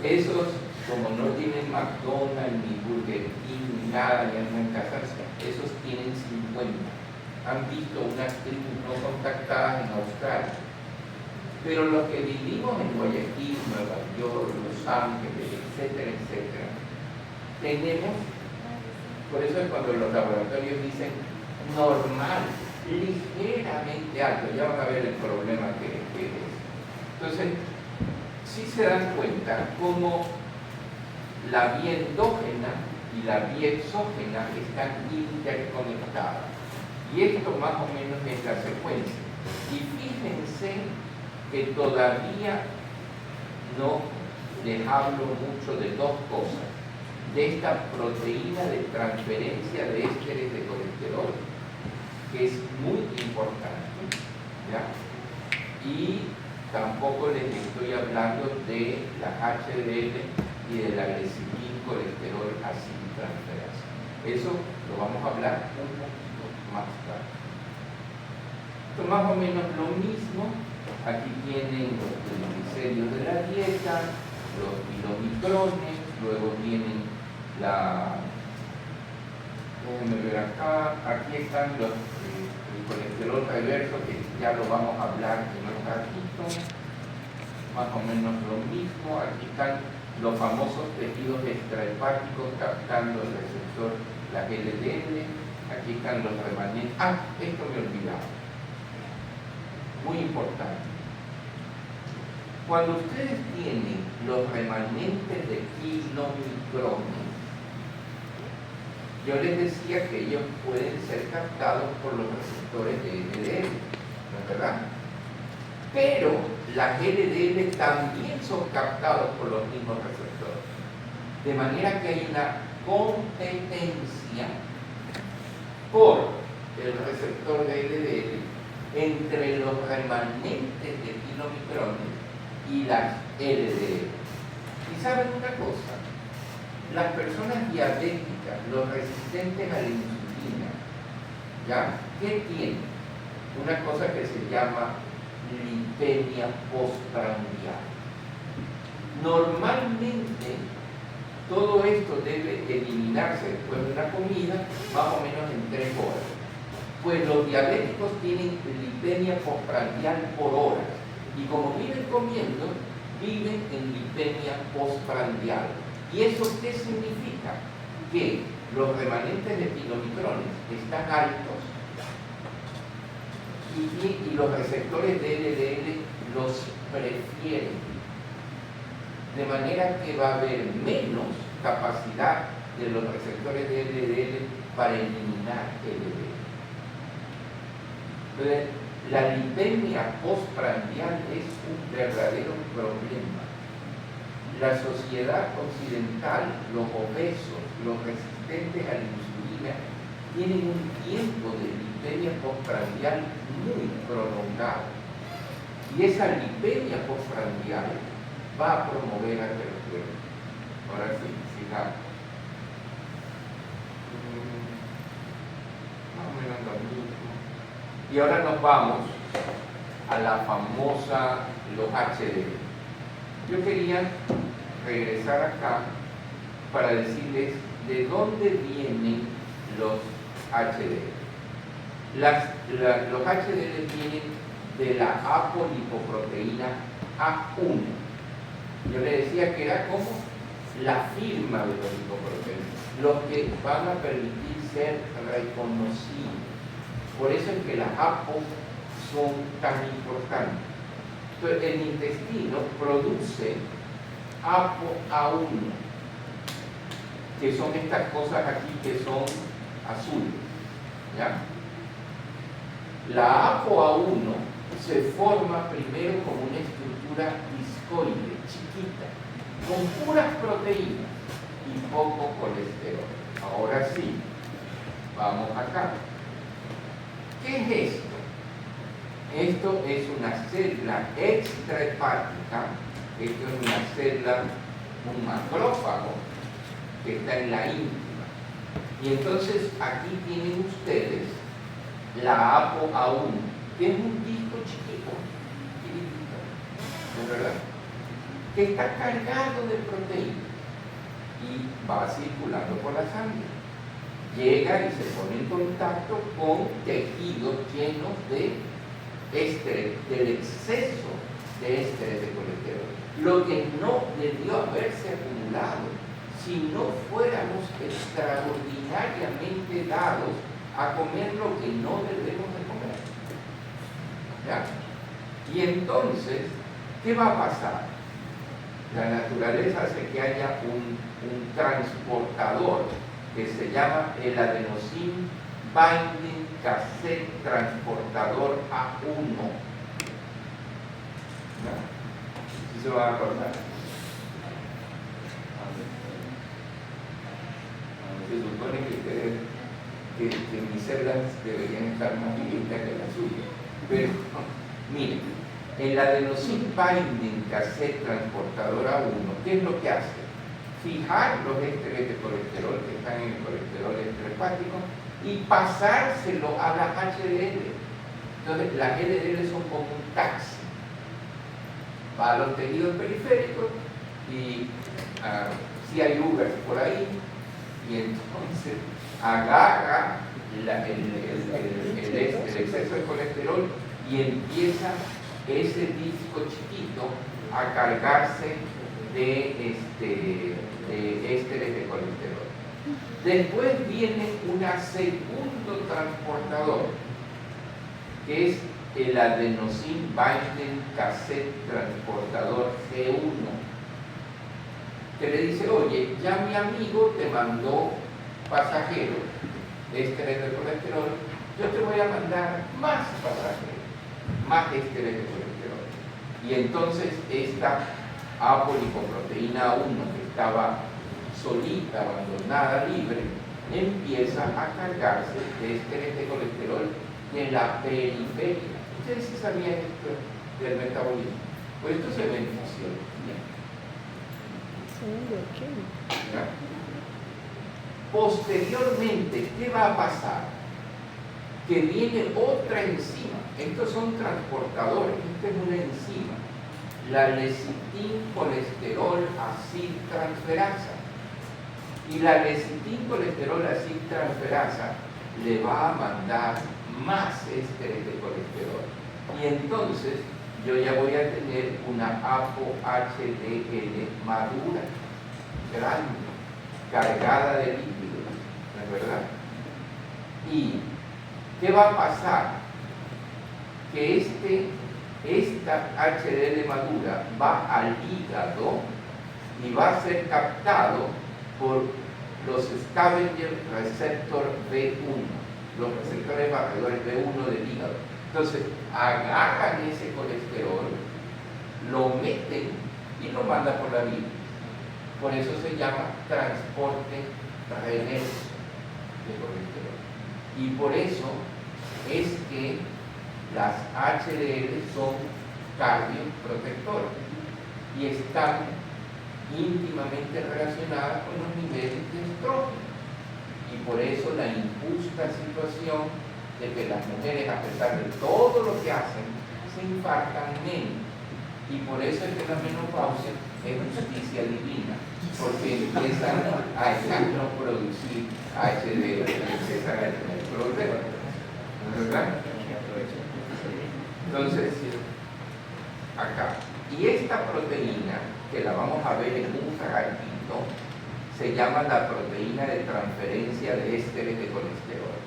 esos, como no tienen McDonald's, ni Burger King, ni nada, ni andan casarse, esos tienen 50. Han visto unas tribus no contactadas en Australia. Pero los que vivimos en Guayaquil, Nueva York, Los Ángeles, etcétera, etcétera, tenemos. Por eso es cuando los laboratorios dicen normal, ligeramente alto, ya van a ver el problema que es. Entonces, sí se dan cuenta cómo la vía endógena y la vía exógena están interconectadas. Y esto más o menos es la secuencia. Y fíjense que todavía no les hablo mucho de dos cosas. De esta proteína de transferencia de ésteres de colesterol, que es muy importante, ¿ya? Y tampoco les estoy hablando de la HDL y de la glicipin colesterol ácido transferasa. Eso lo vamos a hablar un poquito más tarde. Esto más o menos lo mismo. Aquí tienen los triglicéridos de la dieta, los kilomicrones, luego vienen déjenme ver acá, aquí están el colesterol reverso, que ya lo vamos a hablar en un ratito, más o menos lo mismo. Aquí están los famosos tejidos extrahepáticos captando el receptor, la LDL, aquí están los remanentes. Esto me olvidaba. muy importante. Cuando ustedes tienen los remanentes de kilomicrones, yo les decía que ellos pueden ser captados por los receptores de LDL, ¿no es verdad? Pero las LDL también son captados por los mismos receptores. De manera que hay una competencia por el receptor de LDL entre los remanentes de kilomicrones y las LDL. Y saben una cosa, las personas diabéticas, los resistentes a la insulina, ¿ya? ¿Qué tienen? Una cosa que se llama lipemia postprandial. Normalmente todo esto debe eliminarse después de una comida más o menos en 3 horas. Pues los diabéticos tienen lipemia postprandial por horas y como viven comiendo, viven en lipemia postprandial. ¿Y eso qué significa? Que los remanentes de kilomicrones están altos y los receptores de LDL los prefieren. De manera que va a haber menos capacidad de los receptores de LDL para eliminar LDL. Entonces, la lipemia postprandial es un verdadero problema. La sociedad occidental, los obesos, los resistentes a la insulina, tienen un tiempo de lipemia postprandial muy prolongado. Y esa lipemia postprandial va a promover aterosclerosis. Ahora sí, sigamos. Más o menos lo mismo. Y ahora nos vamos a la famosa, los HDL. Yo quería regresar acá para decirles de dónde vienen los HDL. Los HDL vienen de la apolipoproteína A1. Yo le decía que era como la firma de los lipoproteínas, los que van a permitir ser reconocidos. Por eso es que las APO son tan importantes. Entonces, el intestino produce ApoA1, que son estas cosas aquí que son azules, ¿ya? La ApoA1 se forma primero como una estructura discoide, chiquita, con puras proteínas y poco colesterol. Ahora sí, vamos acá. ¿Qué es esto? Esto es una célula extrahepática, esto es una célula, un macrófago que está en la íntima. Y entonces aquí tienen ustedes la ApoA1, que es un disco chiquito, ¿no es verdad? Que está cargado de proteínas y va circulando por la sangre. Llega y se pone en contacto con tejidos llenos de ésteres, del exceso de ésteres de colesterol, lo que no debió haberse acumulado si no fuéramos extraordinariamente dados a comer lo que no debemos de comer. ¿Ya? Y entonces, ¿qué va a pasar? La naturaleza hace que haya un transportador que se llama el adenosine binding cassette transportador A1. ¿No? ¿Sí se va a acordar? Se supone que ustedes, que mis células deberían estar más viejitas que las suyas. Pero, miren, el adenosine binding cassette transportador A1, ¿qué es lo que hace? Fijar los ésteres de colesterol que están en el colesterol extrahepático y pasárselo a las HDL. Entonces, las LDL son como un taxi. Va a los tejidos periféricos y si hay Ubers por ahí, y entonces agarra el exceso de colesterol y empieza ese disco chiquito a cargarse de ésteres de colesterol. Después viene un segundo transportador, que es el adenosine binding cassette transportador G1, que le dice, oye, ya mi amigo te mandó pasajero de ésteres de colesterol, yo te voy a mandar más pasajeros, más ésteres de colesterol. Y entonces esta apolipoproteína 1 que estaba solita, abandonada, libre, empieza a cargarse de ésteres de colesterol de la periferia. ¿Ustedes sí sabían esto del metabolismo? Pues esto se ve en fisiología. ¿Ya? Posteriormente, ¿qué va a pasar? Que viene otra enzima. Estos son transportadores. Esta es una enzima, la lecitincolesterol aciltransferasa. Y la lecitincolesterol aciltransferasa le va a mandar más ésteres de colesterol. Y entonces yo ya voy a tener una ApoHDL madura, grande, cargada de lípidos, ¿no es verdad? ¿Y qué va a pasar? Que esta HDL madura va al hígado y va a ser captado por los scavenger receptor B1, los receptores barredores B1 del hígado. Entonces, agarran ese colesterol, lo meten y lo mandan por la vida. Por eso se llama transporte reverso de colesterol. Y por eso es que las HDL son cardioprotectoras y están íntimamente relacionadas con los niveles de estrógeno. Y por eso la injusta situación de que las mujeres, a pesar de todo lo que hacen, se infartan menos. Y por eso es que la menopausia es justicia divina, porque empiezan a no producir HDL, empiezan a tener problemas. ¿No es verdad? Entonces, acá. Y esta proteína, que la vamos a ver en un fragmentito, se llama la proteína de transferencia de ésteres de colesterol.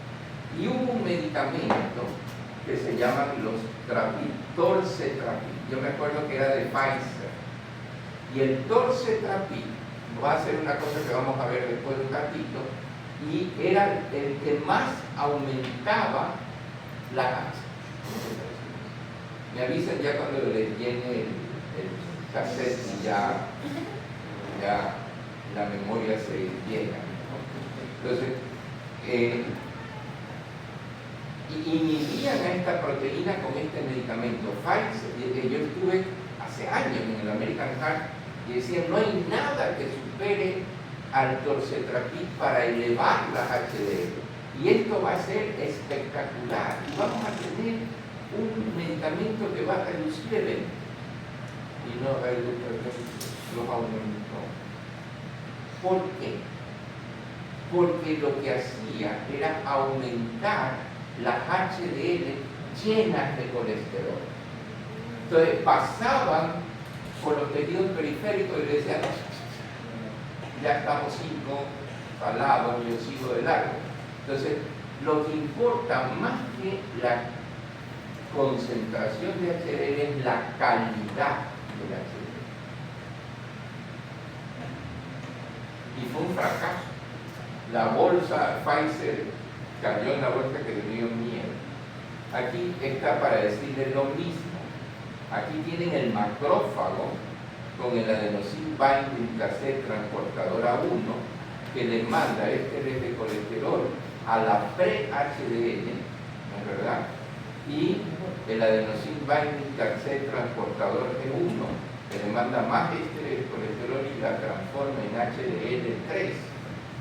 Y hubo un medicamento que se llaman los torcetrapin. Yo me acuerdo que era de Pfizer. Y el torcetrapin va a ser una cosa que vamos a ver después de un ratito, y era el que más aumentaba la cancha. Me avisan ya cuando les llene el cassette y ya la memoria se llena. Entonces, inhibían a esta proteína con este medicamento. Pfizer, yo estuve hace años en el American Heart y decían, no hay nada que supere al torcetrapin para elevar las HDL. Y esto va a ser espectacular. Y vamos a tener un medicamento que va a reducir el evento. Y no los aumentó. ¿Por qué? Porque lo que hacía era aumentar las HDL llenas de colesterol. Entonces pasaban por los tejidos periféricos y le decían, ya estamos 5 salados, yo sigo de largo. Entonces, lo que importa más que la concentración de HDL es la calidad del HDL. Y fue un fracaso. La bolsa Pfizer cayó en la bolsa que le dio miedo. Aquí está para decirles lo mismo. Aquí tienen el macrófago con el adenosine binding cassette transportadora 1 que le manda ésteres de colesterol a la pre-HDL, ¿no es verdad? Y el adenosine binding cassette transportador G1 que le manda más ésteres de colesterol y la transforma en HDL3,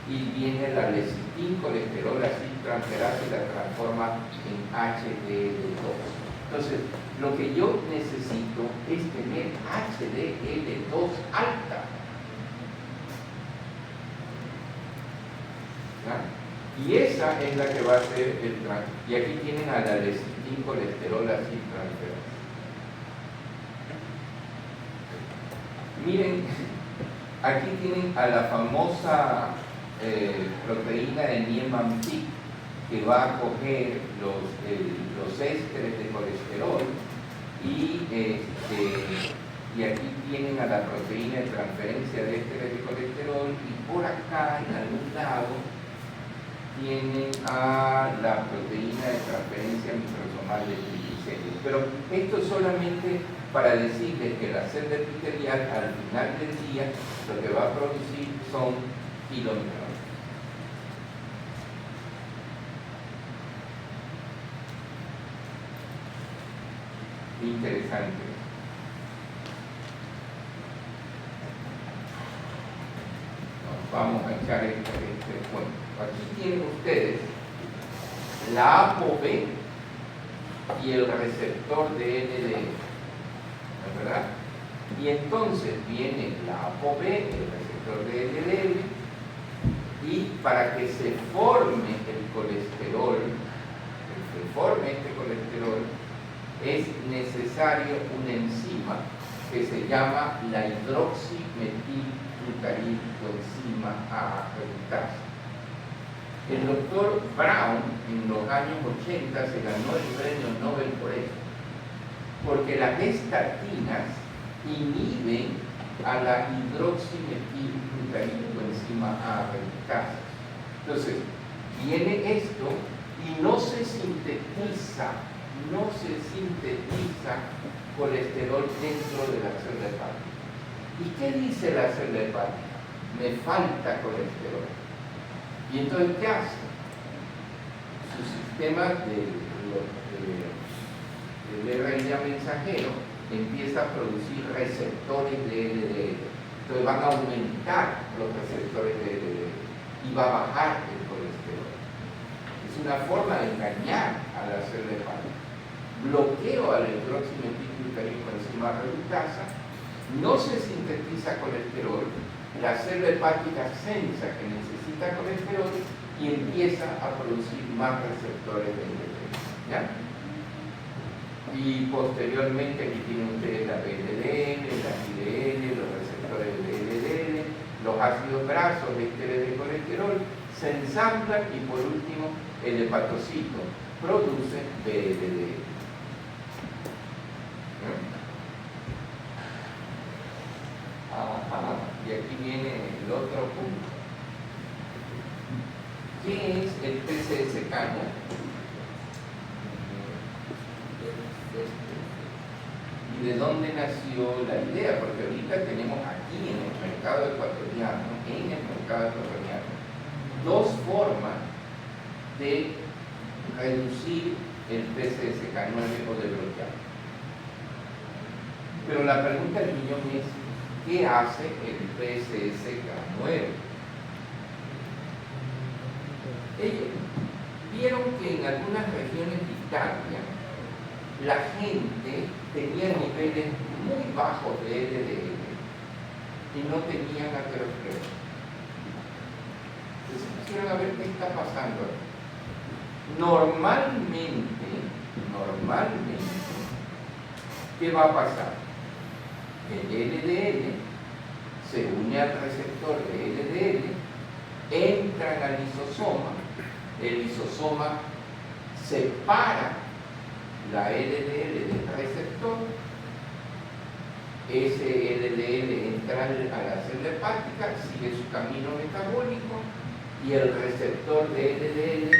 y viene la lecitincolesterol aciltransferasa y la transforma en HDL2. Entonces, lo que yo necesito es tener HDL2 alta. ¿Ya? Y esa es la que va a ser el y aquí tienen a la lecitincolesterol aciltransferasa. Miren, aquí tienen a la famosa proteína de Niemann-Pick, que va a coger los ésteres de colesterol y aquí tienen a la proteína de transferencia de ésteres de colesterol y por acá en algún lado tienen a la proteína de transferencia microsomal de triglicéridos. Pero esto es solamente para decirles que la celda epitelial al final del día lo que va a producir son kilómetros. Interesante. Vamos a echar este cuento. Aquí tienen ustedes la ApoB y el receptor de LDL, ¿no es verdad? Y entonces viene la ApoB, el receptor de LDL, y para que se forme el colesterol, es necesario una enzima que se llama la hidroximetilglutaridoenzima A reductasa. El doctor Brown en los años 80 se ganó el premio Nobel por eso, porque las estatinas inhiben a la hidroximetilglutaridoenzima A reductasa. Entonces, viene esto y no se sintetiza colesterol dentro de la célula hepática. ¿Y qué dice la célula hepática? Me falta colesterol. ¿Y entonces qué hace? Su sistema de RNA mensajero empieza a producir receptores de LDL. Entonces van a aumentar los receptores de LDL y va a bajar el colesterol. Es una forma de engañar a la célula hepática. Bloqueo a la hidroximetilglutaridoenzima reductasa, no se sintetiza colesterol, la célula hepática sensa que necesita colesterol y empieza a producir más receptores de LDL. ¿Ya? Y posteriormente aquí tienen ustedes la PLDL, la LDL, los receptores de LDL, los ácidos grasos, ésteres de colesterol, se ensamblan y por último el hepatocito produce PLDL. Y aquí viene el otro punto. ¿Qué es el PCSK9? ¿Y de dónde nació la idea? Porque ahorita tenemos aquí en el mercado ecuatoriano, dos formas de reducir el PCSK9 o de bloquear. Pero la pregunta del millón es, ¿qué hace el PCSK9? Ellos vieron que en algunas regiones de Italia la gente tenía niveles muy bajos de LDL y no tenían aterosclerosis. Entonces quisieron a ver qué está pasando. Normalmente, ¿qué va a pasar? El LDL se une al receptor de LDL, entran al lisosoma, el lisosoma separa la LDL del receptor, ese LDL entra a la célula hepática, sigue su camino metabólico y el receptor de LDL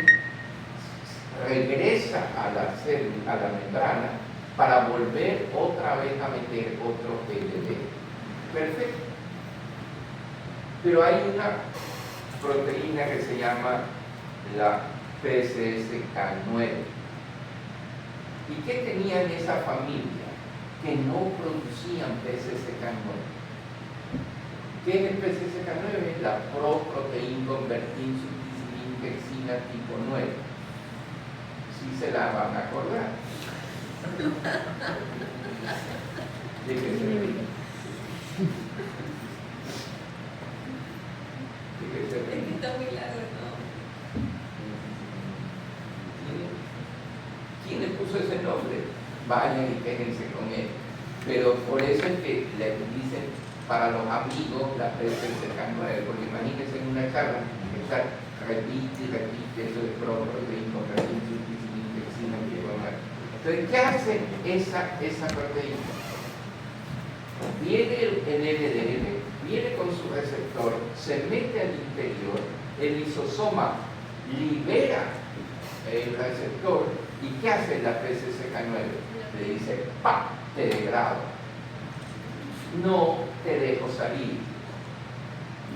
regresa a la membrana para volver otra vez a meter otro LDL. Perfecto. Pero hay una proteína que se llama la PCSK9. ¿Y qué tenían esa familia? Que no producían PCSK9. ¿Qué es el PCSK9? Es la proprotein-convertin-subtisilintexina tipo 9. Sí se la van a acordar. ¿De qué se ríe? Está muy largo, ¿no? ¿Quién le puso ese nombre? Vayan y quéjense con él. Pero por eso es que le dicen para los amigos la PCSK9, porque imagínense en una charla que está repite y repite eso de proteína, intexina, entonces, ¿qué hace esa proteína? Viene el LDL, viene con su receptor, se mete al interior, el lisosoma libera el receptor, ¿y qué hace la PCSK9? Le dice, ¡pam!, te degrado, no te dejo salir,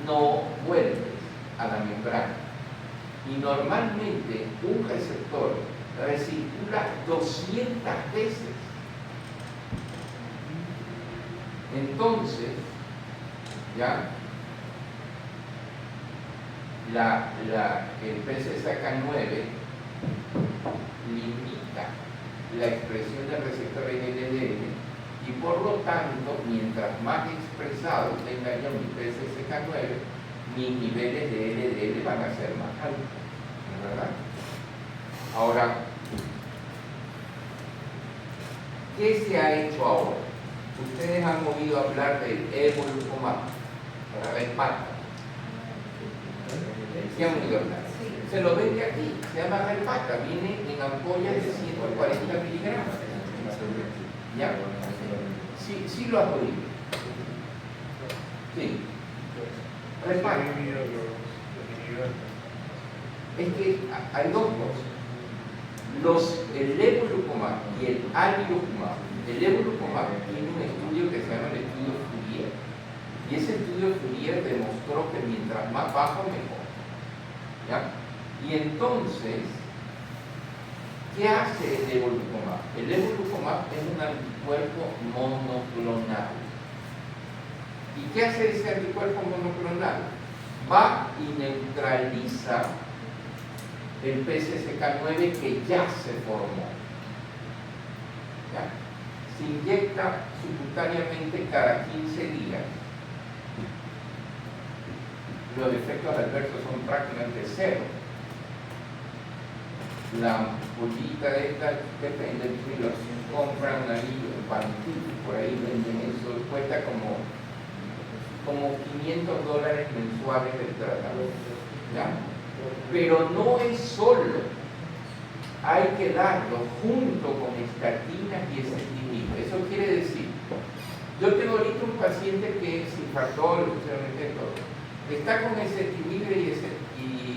no vuelves a la membrana. Y normalmente un receptor recircula 200 veces. Entonces, ya, el PCSK9 limita la expresión del receptor LDL y por lo tanto, mientras más expresado tenga yo mi PCSK9, mis niveles de LDL van a ser más altos, ¿verdad? Ahora, ¿qué se ha hecho ahora? Ustedes han oído hablar del evolocumab para la espalda. ¿Sí han oído hablar? Se lo vende aquí, se llama Repata, viene en ampollas de 140 miligramos. ¿Ya? Sí lo has oído. Sí. Repata. Es que hay dos cosas. El evolocumab y el alirocumab. El evolocumab tiene un estudio que se llama el estudio Fourier. Y ese estudio Fourier demostró que mientras más bajo, mejor. ¿Ya? Y entonces, ¿qué hace el evolocumab? El evolocumab es un anticuerpo monoclonal. ¿Y qué hace ese anticuerpo monoclonal? Va y neutraliza el PCSK9 que ya se formó. ¿Ya? Se inyecta subcutáneamente cada 15 días. Los efectos adversos son prácticamente cero. La ampollita de esta depende, si los compran un anillo en Pantil, por ahí venden eso, cuesta como $500 mensuales el tratamiento. ¿Ya? Pero no es solo, hay que darlo junto con estatinas y ezetimibe. Eso quiere decir, yo tengo ahorita un paciente que es infartólogo, está con ezetimibe y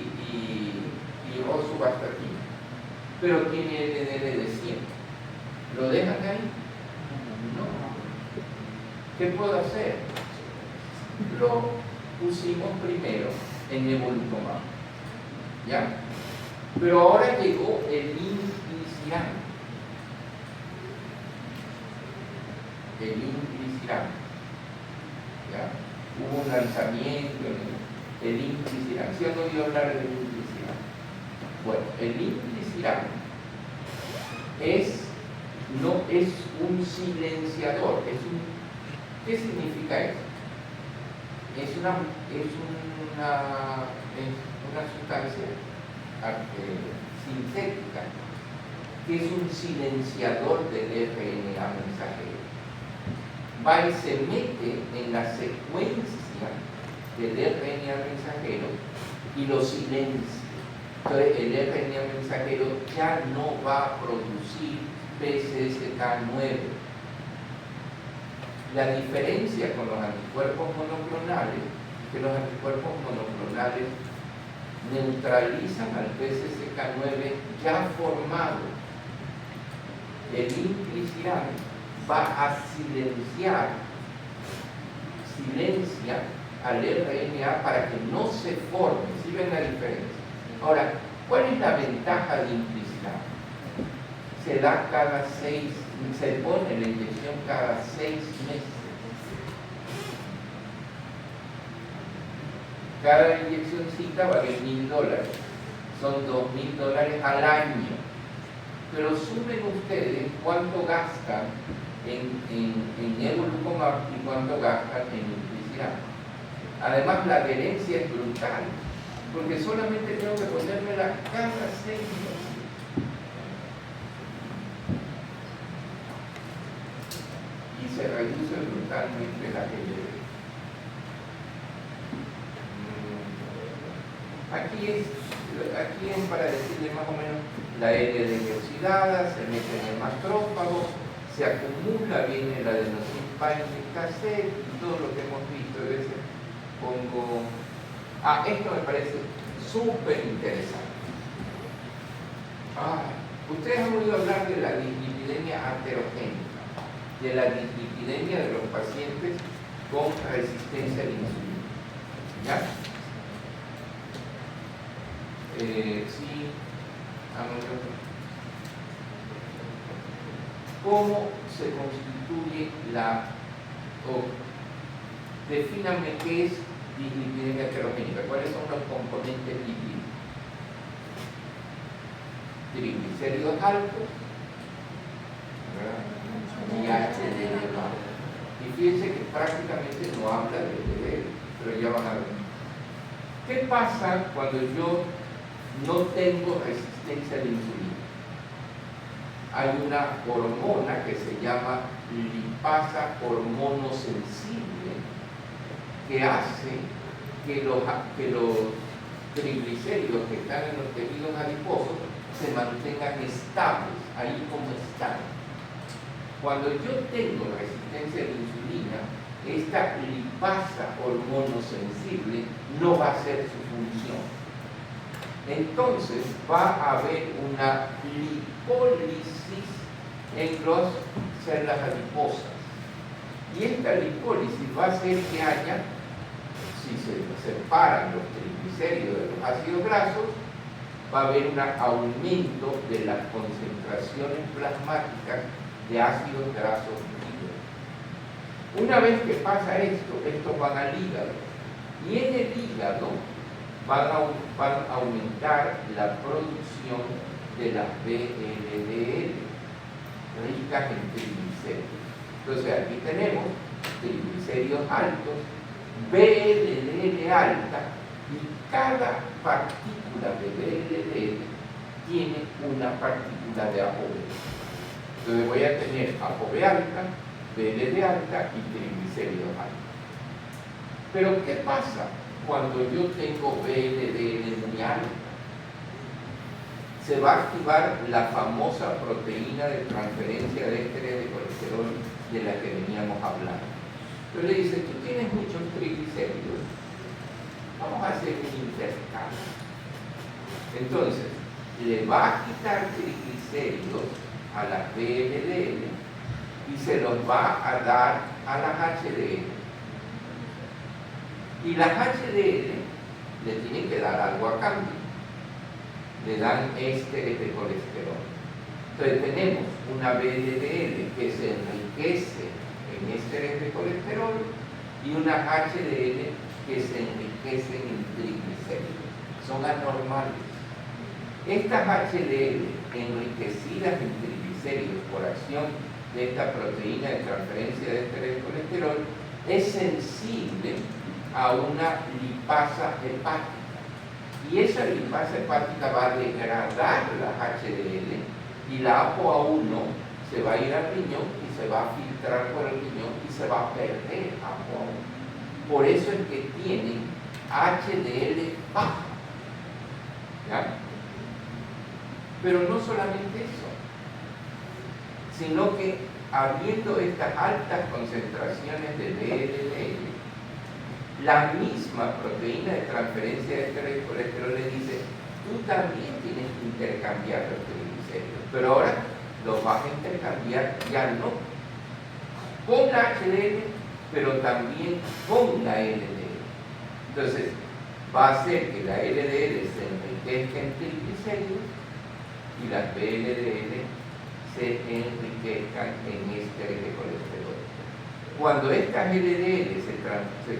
rosuvastatina, pero tiene LDL de 100. ¿Lo dejan ahí? No. ¿Qué puedo hacer? Lo pusimos primero en evolocumab. ¿Ya? Pero ahora llegó el inclisiran. ¿Ya? Hubo un lanzamiento, el inclisiran. ¿Sí han oído hablar del inclisiran? Bueno, el inclisiran es un silenciador. ¿Qué significa eso? Es una sustancia sintética que es un silenciador del RNA mensajero. Va y se mete en la secuencia del RNA mensajero y lo silencia. Entonces el RNA mensajero ya no va a producir PCSK9. La diferencia con los anticuerpos monoclonales es que los anticuerpos monoclonales neutralizan al PCSK9 ya formado. El inclisiran va a silencia al RNA para que no se forme. ¿Sí ven la diferencia? Ahora, ¿cuál es la ventaja de inclisiran? Se da se pone la inyección cada 6 meses. Cada inyeccióncita vale $1,000, son $2,000 al año. Pero sumen ustedes cuánto gastan en evolocumab y cuánto gastan en inclisiran. Además, la adherencia es brutal, porque solamente tengo que ponérmela cada 6 meses. Y se reduce brutalmente la LDL. aquí es para decirle más o menos la LDL oxidada, se mete en el macrófago, se acumula, viene la adenosine y todo lo que hemos visto. A veces pongo... esto me parece súper interesante. Ustedes han oído hablar de la dislipidemia aterogénica, de la dislipidemia de los pacientes con resistencia a la insulina. ¿Ya? Sí. ¿Cómo se constituye defíname qué es dislipidemia aterogénica? ¿Cuáles son los componentes lipídicos? Triglicéridos altos, ¿verdad? Y HDL bajo. Y fíjense que prácticamente no habla de LDL, pero ya van a ver. ¿Qué pasa cuando yo no tengo resistencia a la insulina? Hay una hormona que se llama lipasa hormonosensible que hace que los triglicéridos que están en los tejidos adiposos se mantengan estables, ahí como están. Cuando yo tengo resistencia a la insulina, esta lipasa hormonosensible no va a hacer su función. Entonces va a haber una lipólisis en las células adiposas. Y esta lipólisis va a hacer que haya, si se separan los triglicéridos de los ácidos grasos, va a haber un aumento de las concentraciones plasmáticas de ácidos grasos libres. Una vez que pasa esto, estos van al hígado. Y en el hígado van a aumentar la producción de las VLDL, ricas en triglicéridos. Entonces aquí tenemos triglicéridos altos, VLDL alta, y cada partícula de VLDL tiene una partícula de ApoB. Entonces voy a tener ApoB alta, VLD alta y triglicéridos altos. Pero ¿qué pasa cuando yo tengo VLDL muy alta? Se va a activar la famosa proteína de transferencia de ésteres de colesterol de la que veníamos hablando. Entonces le dice, tú tienes muchos triglicéridos, vamos a hacer un intercambio. Entonces, le va a quitar triglicéridos a las VLDL y se los va a dar a las HDL. Y las HDL le tienen que dar algo a cambio. Le dan ésteres de colesterol. Entonces tenemos una VLDL que se enriquece en ésteres de colesterol y una HDL que se enriquecen en triglicéridos. Son anormales. Estas HDL enriquecidas en triglicéridos por acción de esta proteína de transferencia de ésteres de colesterol es sensible a una lipasa hepática. Y esa lipasa hepática va a degradar las HDL y la ApoA1 se va a ir al riñón y se va a filtrar por el riñón y se va a perder ApoA1. Por eso es que tienen HDL baja. ¿Ya? Pero no solamente eso, sino que habiendo estas altas concentraciones de VLDL, la misma proteína de transferencia de ésteres de colesterol le dice, tú también tienes que intercambiar los triglicéridos, pero ahora los vas a intercambiar ya no con la HDL, pero también con la LDL. Entonces, va a hacer que la LDL se enriquezca en triglicéridos y las VLDL se enriquezcan en ésteres de colesterol. Cuando estas LDL se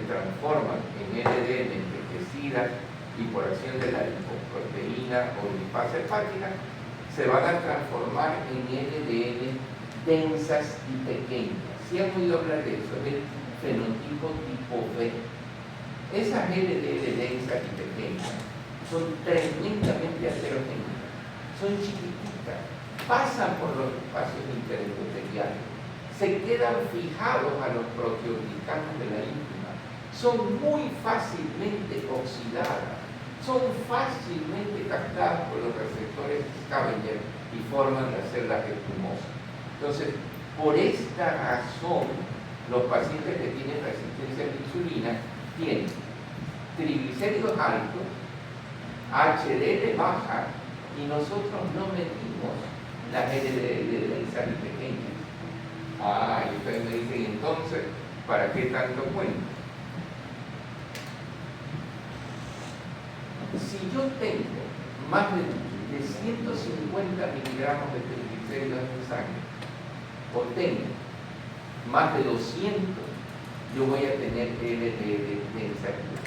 transforman en LDL enriquecidas y por acción de la lipoproteína o lipasa hepática, se van a transformar en LDL densas y pequeñas. ¿Sí han oído hablar de eso? Es el fenotipo tipo B. Esas LDL densas y pequeñas son tremendamente aterogénicas, son chiquititas, pasan por los espacios interendoteliales, se quedan fijados a los proteoglicanos de la íntima, son muy fácilmente oxidadas son fácilmente captadas por los receptores scavenger y forman las células espumosas. Entonces, por esta razón, los pacientes que tienen resistencia a la insulina tienen triglicéridos altos, HDL baja, y nosotros no medimos las LDL de mensajes pequeñas. Y ustedes me dicen, entonces, ¿para qué tanto cuento? Si yo tengo más de 150 miligramos de triglicéridos en sangre, o tengo más de 200, yo voy a tener LDL en sangre.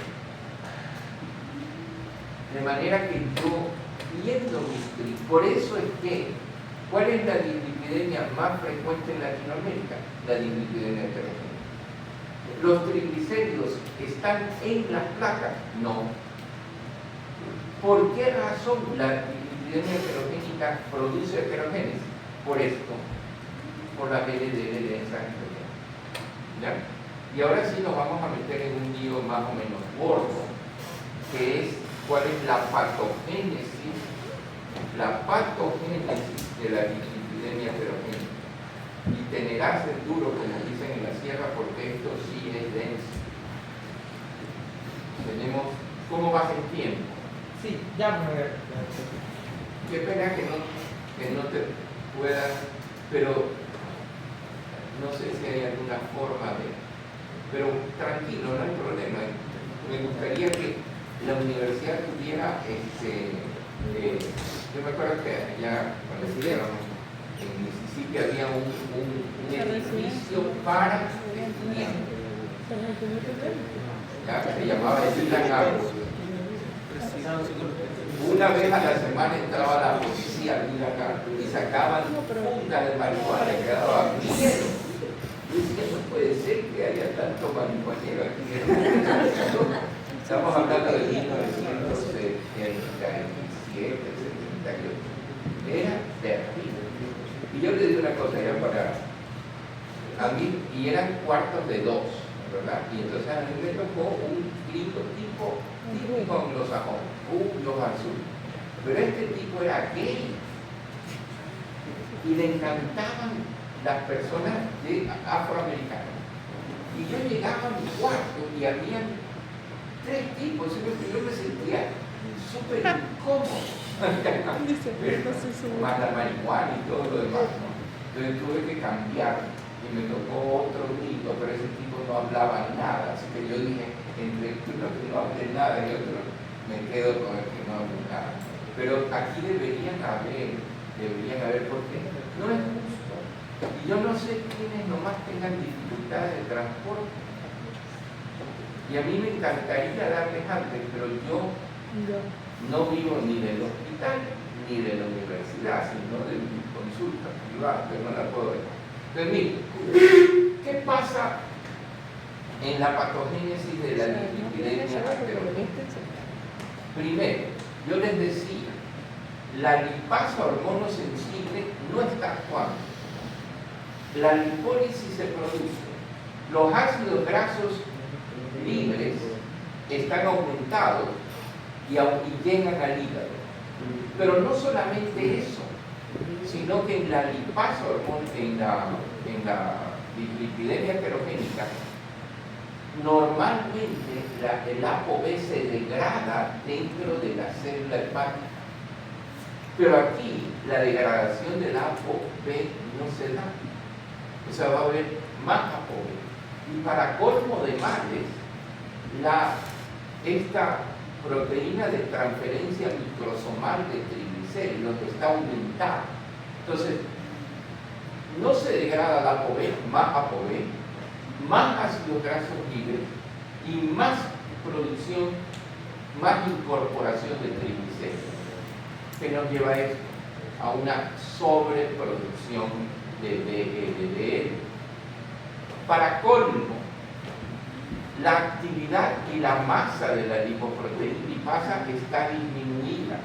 De manera que yo, viendo mis triglicéridos, por eso es que, ¿cuál es la dislipidemia más frecuente en Latinoamérica? La dislipidemia heterogénea. ¿Los triglicéridos están en las placas? No. ¿Por qué razón la dislipidemia heterogénica produce heterogénesis? Por esto, por la LDL de sangre. ¿Ya? Y ahora sí nos vamos a meter en un lío más o menos gordo, que es cuál es la patogénesis de la dislipidemia heterogénica. Y tenerás el duro, como dicen en la sierra, porque esto sí es denso. Tenemos, ¿cómo vas en tiempo? Sí, ya me voy a ver. Qué pena que no te puedas, pero no sé si hay alguna forma de... Pero tranquilo, no hay problema. Me gustaría que la universidad tuviera, yo me acuerdo que allá cuando estudiábamos en Mississippi había un edificio para estudiantes. Ya, se llamaba Dylan Arbor. Una vez a la semana entraba la policía y sacaban puntas de marihuana y quedaba miedo. Yo decía, no puede ser que haya tanto marihuanero aquí. Estamos hablando de 1977, 78. Era terrible. Y yo le digo una cosa, ya para a mí, y eran cuartos de 2, ¿verdad? Y entonces a mí me tocó un gringo tipo anglosajón, los azules. Pero este tipo era gay. Y le encantaban las personas afroamericanas. Y yo llegaba a mi cuarto y habían 3 tipos, yo me sentía súper incómodo. Más la marihuana y todo lo demás, ¿no? Entonces tuve que cambiar y me tocó otro grito, pero ese tipo no hablaba nada, así que yo dije, entre uno que no hable nada y otro, me quedo con el que no hable nada. Pero aquí deberían haber, porque no es justo. Y yo no sé quiénes nomás tengan dificultades de transporte. Y a mí me encantaría darles antes, pero yo no vivo ni del hospital ni de la universidad, sino de mi consulta privada, que no la puedo ver. Entonces, mire, ¿qué pasa en la patogénesis de la dislipidemia heterogénea? Primero, yo les decía, la lipasa hormono sensible no está actuando. La lipólisis se produce. Los ácidos grasos libres están aumentados y llegan al hígado. Pero no solamente eso, sino que en la lipasa hormona, en la dislipidemia heterogénica, normalmente el ApoB se degrada dentro de la célula hepática. Pero aquí la degradación del ApoB no se da. O sea, va a haber más ApoB. Y para colmo de males, esta proteína de transferencia microsomal de triglicéridos está aumentada. Entonces, no se degrada la ApoB, más ácidos grasos libres y más producción, más incorporación de triglicéridos. Que nos lleva esto a una sobreproducción de LDL. Para colmo, la actividad y la masa de la lipoproteína lipasa está disminuida.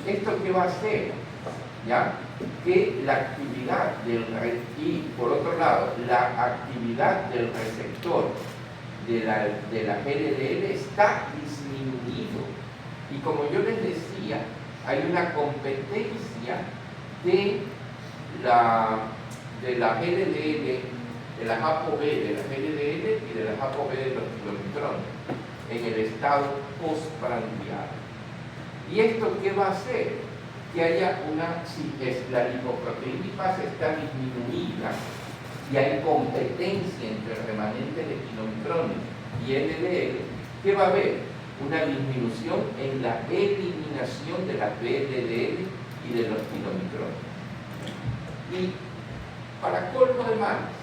¿Esto qué va a hacer? ¿Ya? Que la actividad y por otro lado, la actividad del receptor de la LDL está disminuido. Y como yo les decía, hay una competencia de las LDL, de las ApoB, de las LDL y de las ApoB de los kilometrones en el estado postprandial. ¿Y esto qué va a hacer? Que haya si la lipoproteína lipasa está disminuida y hay competencia entre remanentes de kilometrones y LDL, ¿qué va a haber? Una disminución en la eliminación de las VLDL y de los kilometrones. Y para colmo de males,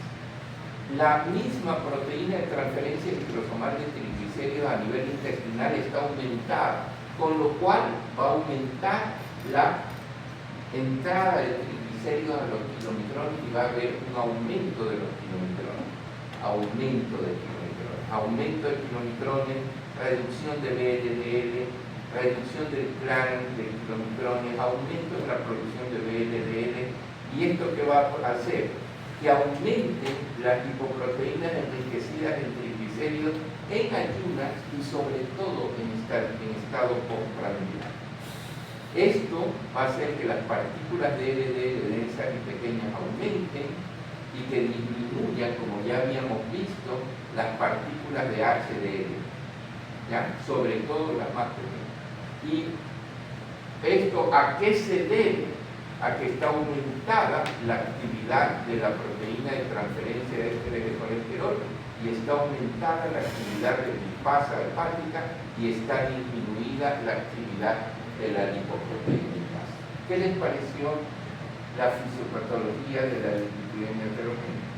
la misma proteína de transferencia microsomal de triglicéridos a nivel intestinal está aumentada, con lo cual va a aumentar la entrada de triglicéridos a los kilometrones y va a haber un aumento de los kilometrones, aumento de kilometrones, reducción de VLDL, reducción del clán de kilometrones, aumento en la producción de VLDL. ¿Y esto qué va a hacer? Que aumenten las lipoproteínas enriquecidas en triglicéridos en ayunas y sobre todo en estado postprandial. Esto va a hacer que las partículas de LDL densas y pequeñas aumenten y que disminuyan, como ya habíamos visto, las partículas de HDL, ¿ya? Sobre todo las más pequeñas. ¿Y esto a qué se debe? A que está aumentada la actividad de la proteína de transferencia de ésteres de colesterol y está aumentada la actividad de lipasa hepática y está disminuida la actividad de la lipoproteína lipasa. ¿Qué les pareció la fisiopatología de la lipidemia heterogénea?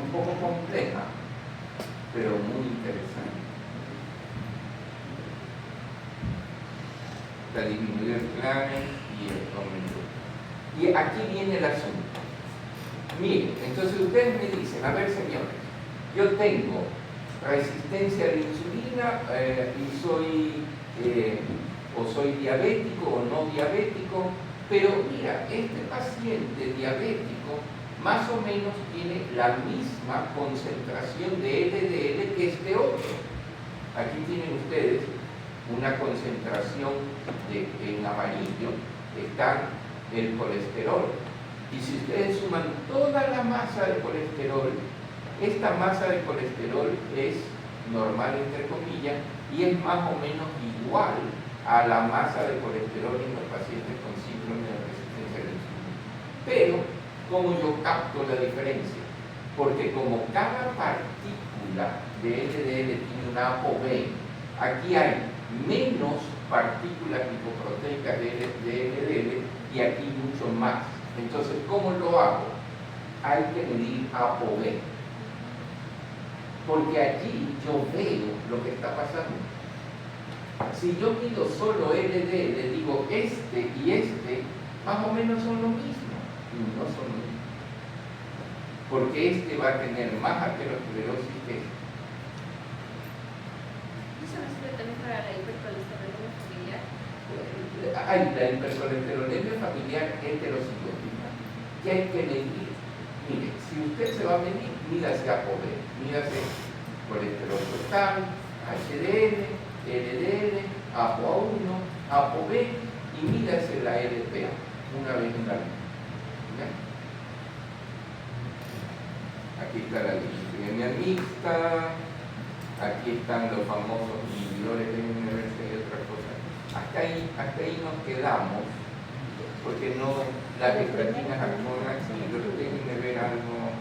Un poco compleja, pero muy interesante. La disminuida el clán y el aumento. Y aquí viene el asunto. Miren, entonces ustedes me dicen, a ver señores, yo tengo resistencia a la insulina y soy diabético o no diabético, pero mira, este paciente diabético más o menos tiene la misma concentración de LDL que este otro. Aquí tienen ustedes una concentración en amarillo, está el colesterol. Y si ustedes suman toda la masa de colesterol, esta masa de colesterol es normal entre comillas y es más o menos igual a la masa de colesterol en los pacientes con síndrome de resistencia a la insulina. Pero, ¿cómo yo capto la diferencia? Porque como cada partícula de LDL tiene una ApoB, aquí hay menos partículas lipoproteicas de LDL y aquí mucho más. Entonces, ¿cómo lo hago? Hay que medir ApoB, porque allí yo veo lo que está pasando. Si yo mido solo LDL, digo este y este más o menos son lo mismo, y no son lo mismo, porque este va a tener más aterosclerosis que este. ¿Eso me sirve también para la hipercolesterolemia familiar? Hay la hipercolesterolemia familiar heterocigótica, que hay que medir. Mire, si usted se va a medir, mídase ApoB, mídase colesterol total, HDL, LDL, ApoA1, ApoB y mídase la LPA una vez en la vida. Aquí está la lipidemia mixta, aquí están los famosos inhibidores de NMDA y otra cosa. Hasta ahí nos quedamos, porque no, las estatinas actúan así, pero tienen que ver algo.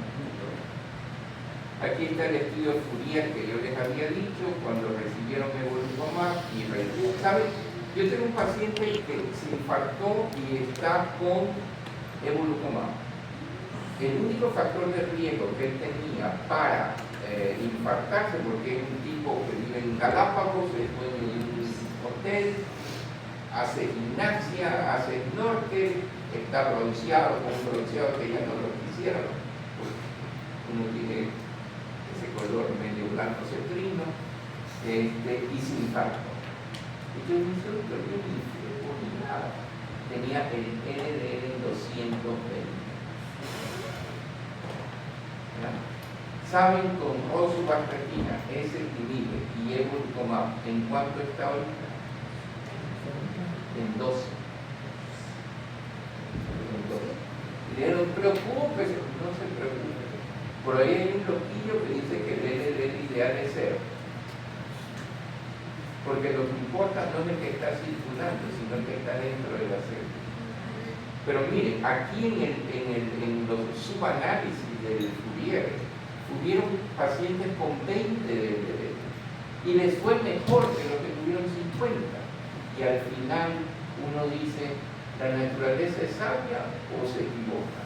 Aquí está el estudio Fourier que yo les había dicho cuando recibieron evolocumab y ¿saben? Yo tengo un paciente que se infartó y está con evolocumab. El único factor de riesgo que él tenía para infartarse, porque es un tipo que vive en Galápagos, es dueño de un hotel, hace gimnasia, hace snorkel, está bronceado, con un bronceado que ya no lo quisieron, pues uno tiene ese color medio blanco cetrino, y sin infarto. Y yo no sé, yo ni flepo ni nada. Tenía el LDL 220. ¿Saben con rosuvastatina, ezetimibe y evolocumab en cuánto está ahorita? en 12. Y le dijeron, preocúpese, no se preocupe. Por ahí hay un loquillo que dice que el LDL ideal es 0. Porque lo que importa no es el que está circulando, sino el que está dentro de la célula. Pero miren, aquí en los subanálisis del Fourier, hubieron pacientes con 20 de LDL y les fue mejor que los que tuvieron 50. Y al final uno dice, ¿la naturaleza es sabia o se equivoca?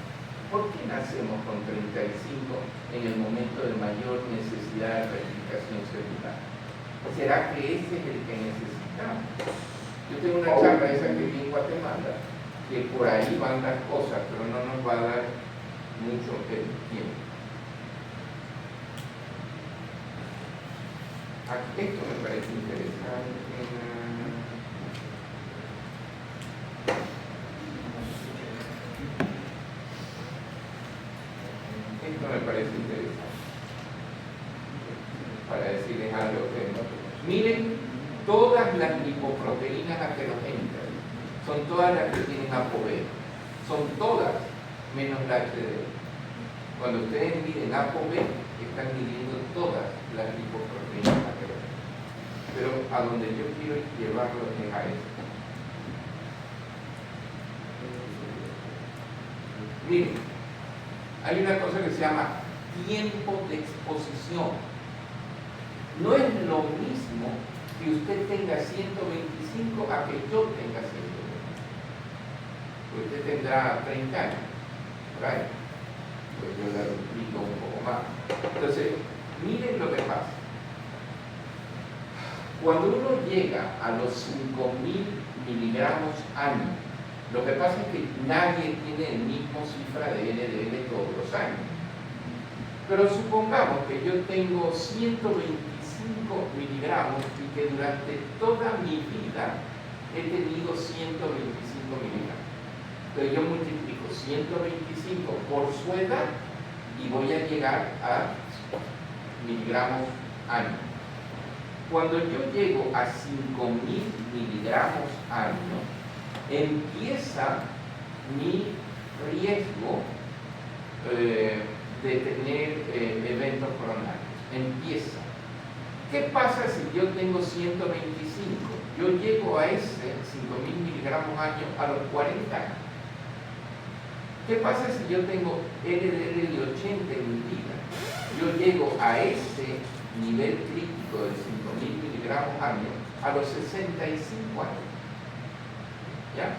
¿Por qué nacemos con 35 en el momento de mayor necesidad de replicación celular? ¿Será que ese es el que necesitamos? Yo tengo una charla esa que vi en Guatemala, que por ahí van las cosas, pero no nos va a dar mucho tiempo. Esto me parece interesante. Esto me parece interesante. Para decirles algo que no. Miren, todas las lipoproteínas heterogéneas son todas las que tienen ApoB. Son todas menos la HDL. Cuando ustedes miden ApoB, están midiendo todas las lipoproteínas heterogéneas. Pero a donde yo quiero llevarlo es a esto. Miren, hay una cosa que se llama tiempo de exposición. No es lo mismo que usted tenga 125 a que yo tenga 125. Usted tendrá 30 años, ¿right? Pues yo le explico un poco más. Entonces, miren lo que pasa. Cuando uno llega a los 5.000 miligramos año, lo que pasa es que nadie tiene el mismo cifra de LDL todos los años. Pero supongamos que yo tengo 125 miligramos y que durante toda mi vida he tenido 125 miligramos. Entonces yo multiplico 125 por su edad y voy a llegar a miligramos año. Cuando yo llego a 5.000 miligramos año, empieza mi riesgo de tener eventos coronarios. Empieza. ¿Qué pasa si yo tengo 125? Yo llego a ese 5.000 miligramos año a los 40 años. ¿Qué pasa si yo tengo LDL de 80 en mi vida? Yo llego a ese nivel crítico de 5.000 miligramos año a los 65 años. ¿Ya?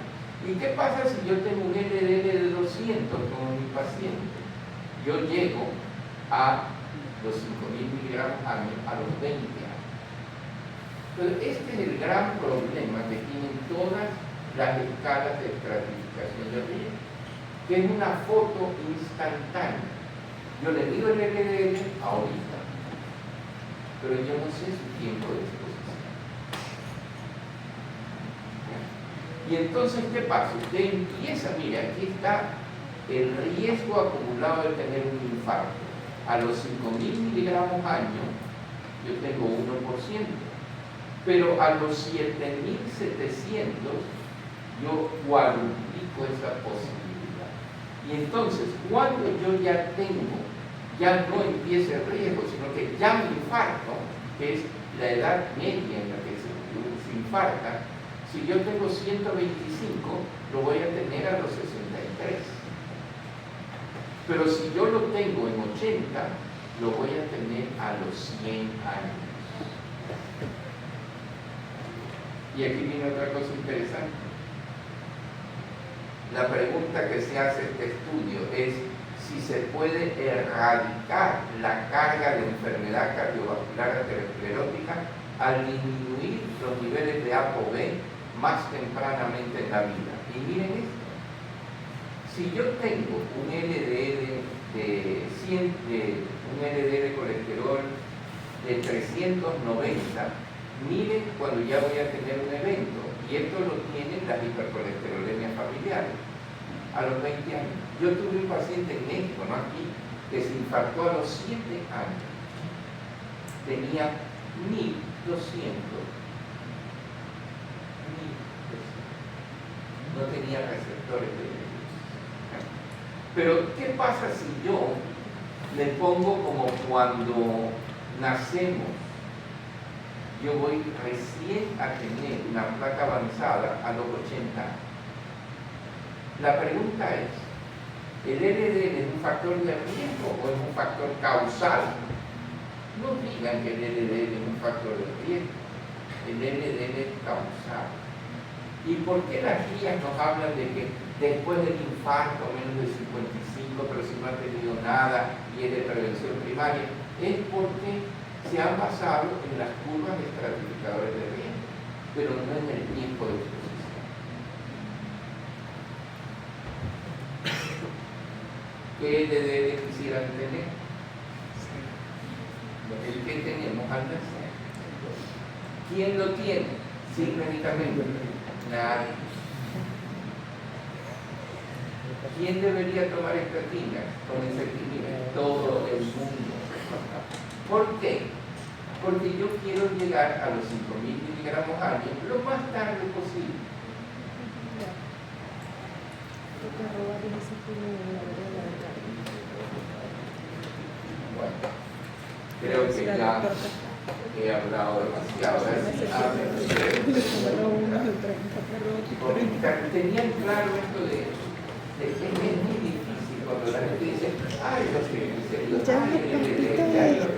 ¿Y qué pasa si yo tengo un LDL de 200 como mi paciente? Yo llego a los 5.000 miligramos año a los 20 años. Entonces, este es el gran problema que tienen todas las escalas de estratificación de riesgo, que es una foto instantánea. Yo le digo el LDL ahorita, pero yo no sé su tiempo de exposición. Y entonces, ¿qué pasa? Usted empieza, mire, aquí está el riesgo acumulado de tener un infarto. A los 5.000 miligramos año, yo tengo 1%, pero a los 7.700, yo cuadruplico esa posibilidad. Y entonces, cuando yo ya tengo, ya no empieza el riesgo, sino que ya me infarto, que es la edad media en la que se infarta, si yo tengo 125, lo voy a tener a los 63. Pero si yo lo tengo en 80, lo voy a tener a los 100 años. Y aquí viene otra cosa interesante. La pregunta que se hace este estudio es si se puede erradicar la carga de enfermedad cardiovascular aterosclerótica al disminuir los niveles de ApoB más tempranamente en la vida. Y miren esto. Si yo tengo un LDL de colesterol de 390, miren cuando ya voy a tener un evento. Y esto lo tienen las hipercolesterolemias familiares a los 20 años. Yo tuve un paciente en México, no aquí, que se infartó a los 7 años. Tenía 1.200. no tenía receptores de beneficio. Pero, ¿qué pasa si yo le pongo como cuando nacemos? Yo voy recién a tener una placa avanzada a los 80 años. La pregunta es, ¿el LDL es un factor de riesgo o es un factor causal? No digan que el LDL es un factor de riesgo. El LDL es causal. ¿Y por qué las guías nos hablan de que después del infarto, menos de 55, pero si no ha tenido nada y es de prevención primaria? Es porque se han basado en las curvas de estratificadores de riesgo, pero no en el tiempo de exposición. ¿Qué LDL quisieran tener? El que tenemos al nacer. ¿Quién lo tiene? Sin medicamento. Nadie. ¿Quién debería tomar estatinas con ezetimibe? Todo el mundo. ¿Por qué? Porque yo quiero llegar a los 5.000 miligramos año lo más tarde posible. Bueno, creo que ya he hablado demasiado. ¿Tenían claro esto de que es muy difícil cuando la gente dice, ay, los triglicéridos, ay, el LDL,